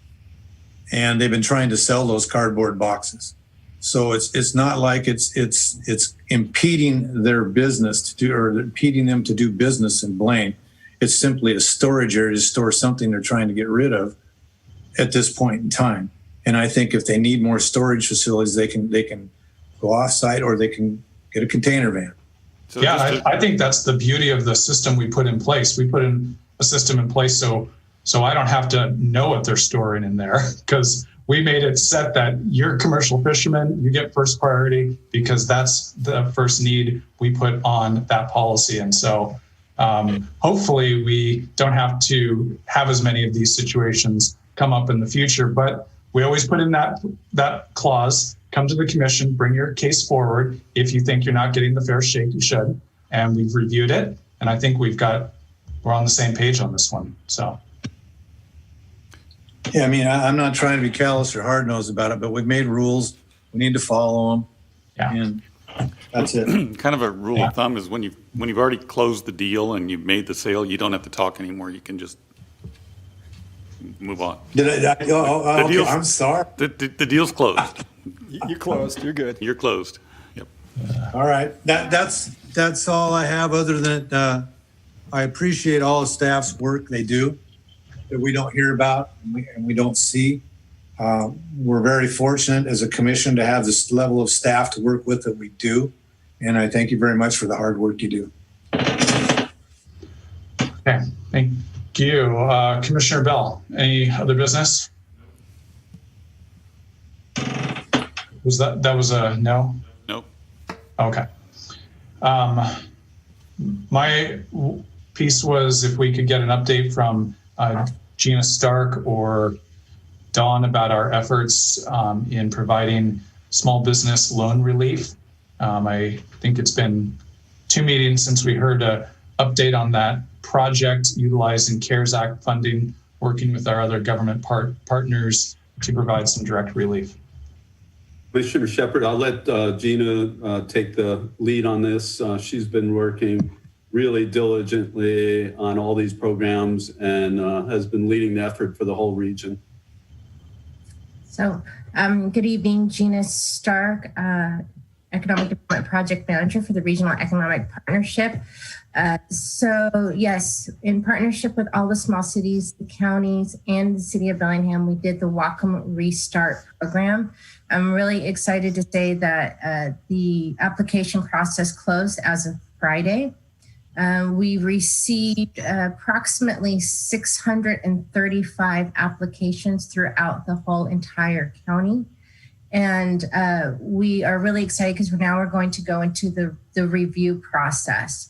And they've been trying to sell those cardboard boxes. So it's not like it's impeding their business to do, or impeding them to do business in Blaine. It's simply a storage area to store something they're trying to get rid of at this point in time. And I think if they need more storage facilities, they can go off-site or they can get a container van. So yeah, I think that's the beauty of the system we put in place. We put in a system in place so I don't have to know what they're storing in there, because we made it set that you're a commercial fisherman, you get first priority, because that's the first need we put on that policy. And so hopefully we don't have to have as many of these situations come up in the future, but we always put in that clause, come to the commission, bring your case forward. If you think you're not getting the fair shake, you should. And we've reviewed it. And I think we're on the same page on this one, so. Yeah, I mean, I'm not trying to be callous or hard-nosed about it, but we've made rules. We need to follow them. Yeah. And that's it. Kind of a rule of thumb is when you've already closed the deal and you've made the sale, you don't have to talk anymore. You can just move on. Okay, I'm sorry. The deal's closed. You closed. You're good. You're closed. Yep. All right. That's all I have, other than I appreciate all the staff's work they do. that we don't hear about and we don't see. We're very fortunate as a commission to have this level of staff to work with that we do. And I thank you very much for the hard work you do. Okay, thank you. Commissioner Bell, any other business? Was that was a no? Nope. Okay. My piece was if we could get an update from Gina Stark or Dawn about our efforts in providing small business loan relief. I think it's been 2 meetings since we heard an update on that project utilizing CARES Act funding, working with our other government partners to provide some direct relief. Commissioner Shepard, I'll let Gina take the lead on this. She's been working really diligently on all these programs and has been leading the effort for the whole region. So, good evening, Gina Stark, Economic Development Project Manager for the Regional Economic Partnership. So yes, in partnership with all the small cities, the counties, and the city of Bellingham, we did the Whatcom Restart program. I'm really excited to say that the application process closed as of Friday. We received approximately 635 applications throughout the whole entire county. And we are really excited because now we're going to go into the review process.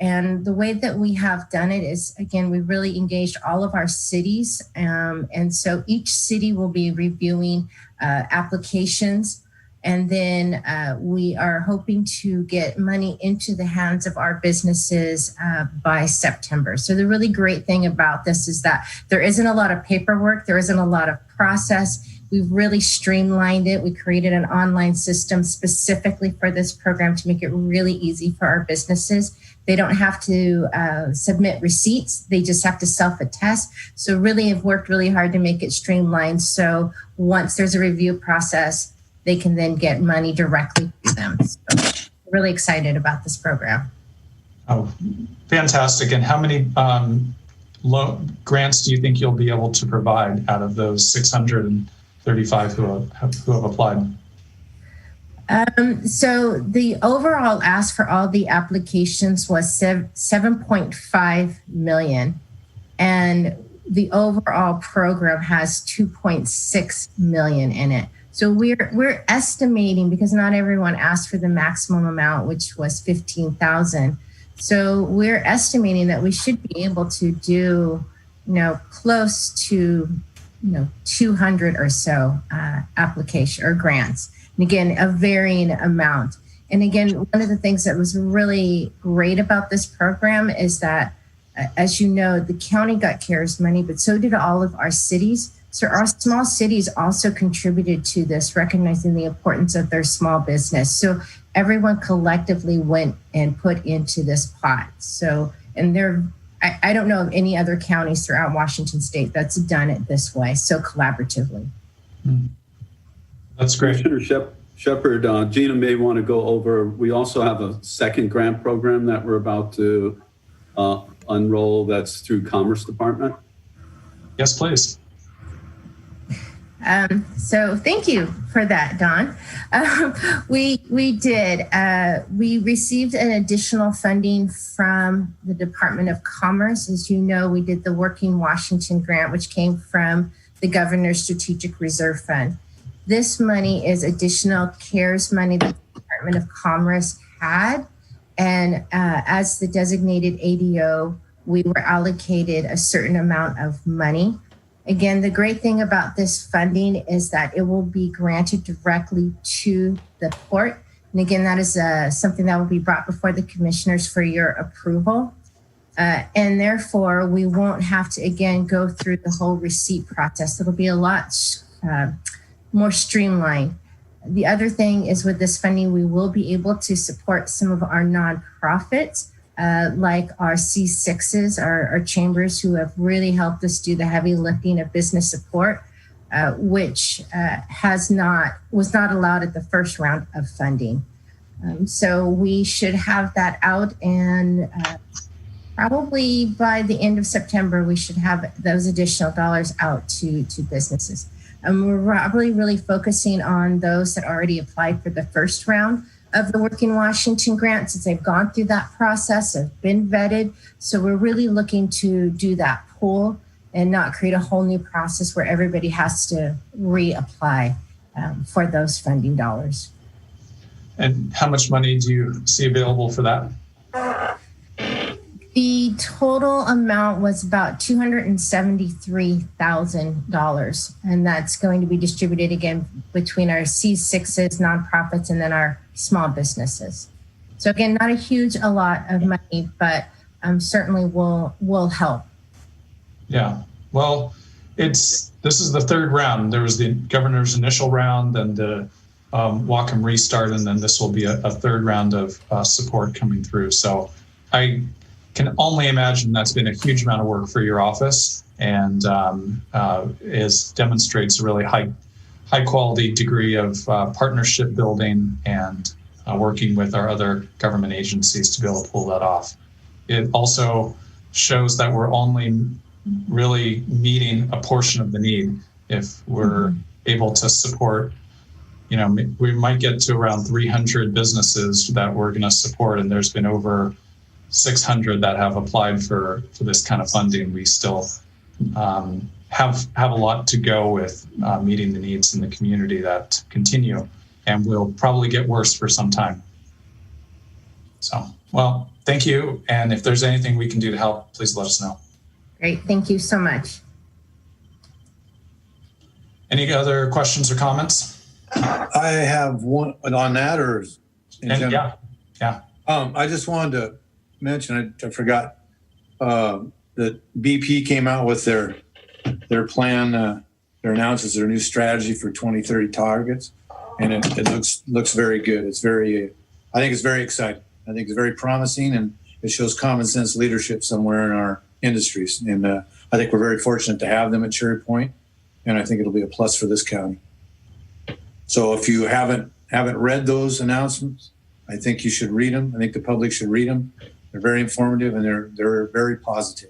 And the way that we have done it is, again, we really engaged all of our cities. And so each city will be reviewing applications. And then we are hoping to get money into the hands of our businesses by September. So the really great thing about this is that there isn't a lot of paperwork. There isn't a lot of process. We've really streamlined it. We created an online system specifically for this program to make it really easy for our businesses. They don't have to submit receipts. They just have to self-attest. So really have worked really hard to make it streamlined. So once there's a review process, they can then get money directly to them. So really excited about this program. Oh, fantastic. And how many grants do you think you'll be able to provide out of those 635 who have applied? So the overall ask for all the applications was 7.5 million. And the overall program has 2.6 million in it. So we're estimating, because not everyone asked for the maximum amount, which was 15,000. So we're estimating that we should be able to do, close to, 200 or so application or grants. And again, a varying amount. And again, one of the things that was really great about this program is that, as you know, the county got CARES money, but so did all of our cities. So our small cities also contributed to this, recognizing the importance of their small business. So everyone collectively went and put into this pot. So, and I don't know of any other counties throughout Washington State that's done it this way, so collaboratively. That's great. Commissioner Shepard, Gina may want to go over, we also have a second grant program that we're about to unroll that's through Commerce Department. Yes, please. So thank you for that, Don. We received an additional funding from the Department of Commerce. As you know, we did the Working Washington grant, which came from the Governor's Strategic Reserve Fund. This money is additional CARES money that the Department of Commerce had. And as the designated ADO, we were allocated a certain amount of money. Again, the great thing about this funding is that it will be granted directly to the port. And again, that is something that will be brought before the commissioners for your approval. And therefore, we won't have to, again, go through the whole receipt process. It'll be a lot more streamlined. The other thing is with this funding, we will be able to support some of our nonprofits, like our C6s, our chambers, who have really helped us do the heavy lifting of business support, which was not allowed at the first round of funding. So we should have that out and probably by the end of September, we should have those additional dollars out to businesses. And we're probably really focusing on those that already applied for the first round of the Working Washington grant, since they've gone through that process, have been vetted. So we're really looking to do that pool and not create a whole new process where everybody has to reapply for those funding dollars. And how much money do you see available for that? The total amount was about $273,000, and that's going to be distributed again between our C6s, nonprofits, and then our small businesses. So again, not a lot of money, but certainly will help. Yeah, well, this is the third round. There was the governor's initial round, then the Whatcom restart, and then this will be a third round of support coming through. So I can only imagine that's been a huge amount of work for your office, and demonstrates a really high quality degree of partnership building and working with our other government agencies to be able to pull that off. It also shows that we're only really meeting a portion of the need. If we're able to support, we might get to around 300 businesses that we're going to support, and there's been over 600 that have applied for this kind of funding. We still have a lot to go with meeting the needs in the community that continue and will probably get worse for some time. So, well, thank you. And if there's anything we can do to help, please let us know. Great. Thank you so much. Any other questions or comments? I have one on that, or in general? Yeah. I just wanted to mention, I forgot that BP came out with their plan, their announces their new strategy for 2030 targets, and it looks very good. I think it's very exciting. I think it's very promising, and it shows common sense leadership somewhere in our industries. And I think we're very fortunate to have them at Cherry Point, and I think it'll be a plus for this county. So if you haven't read those announcements, I think you should read them. I think the public should read them. They're very informative, and they're very positive.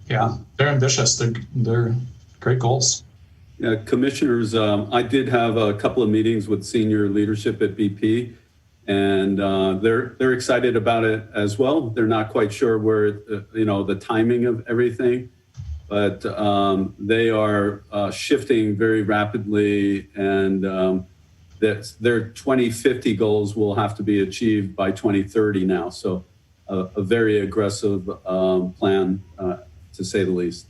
Yeah, they're ambitious. They're great goals. Yeah, commissioners, I did have a couple of meetings with senior leadership at BP, and they're excited about it as well. They're not quite sure where the timing of everything, but they are shifting very rapidly, and that their 2050 goals will have to be achieved by 2030 now. So a very aggressive plan, to say the least.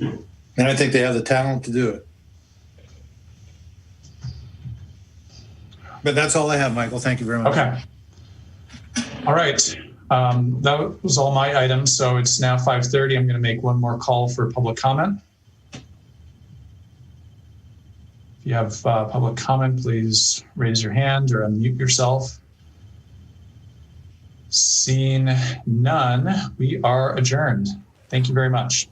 And I think they have the talent to do it. But that's all I have, Michael. Thank you very much. Okay. All right. That was all my items. So it's now 5:30. I'm going to make one more call for public comment. If you have public comment, please raise your hand or unmute yourself. Seeing none, we are adjourned. Thank you very much.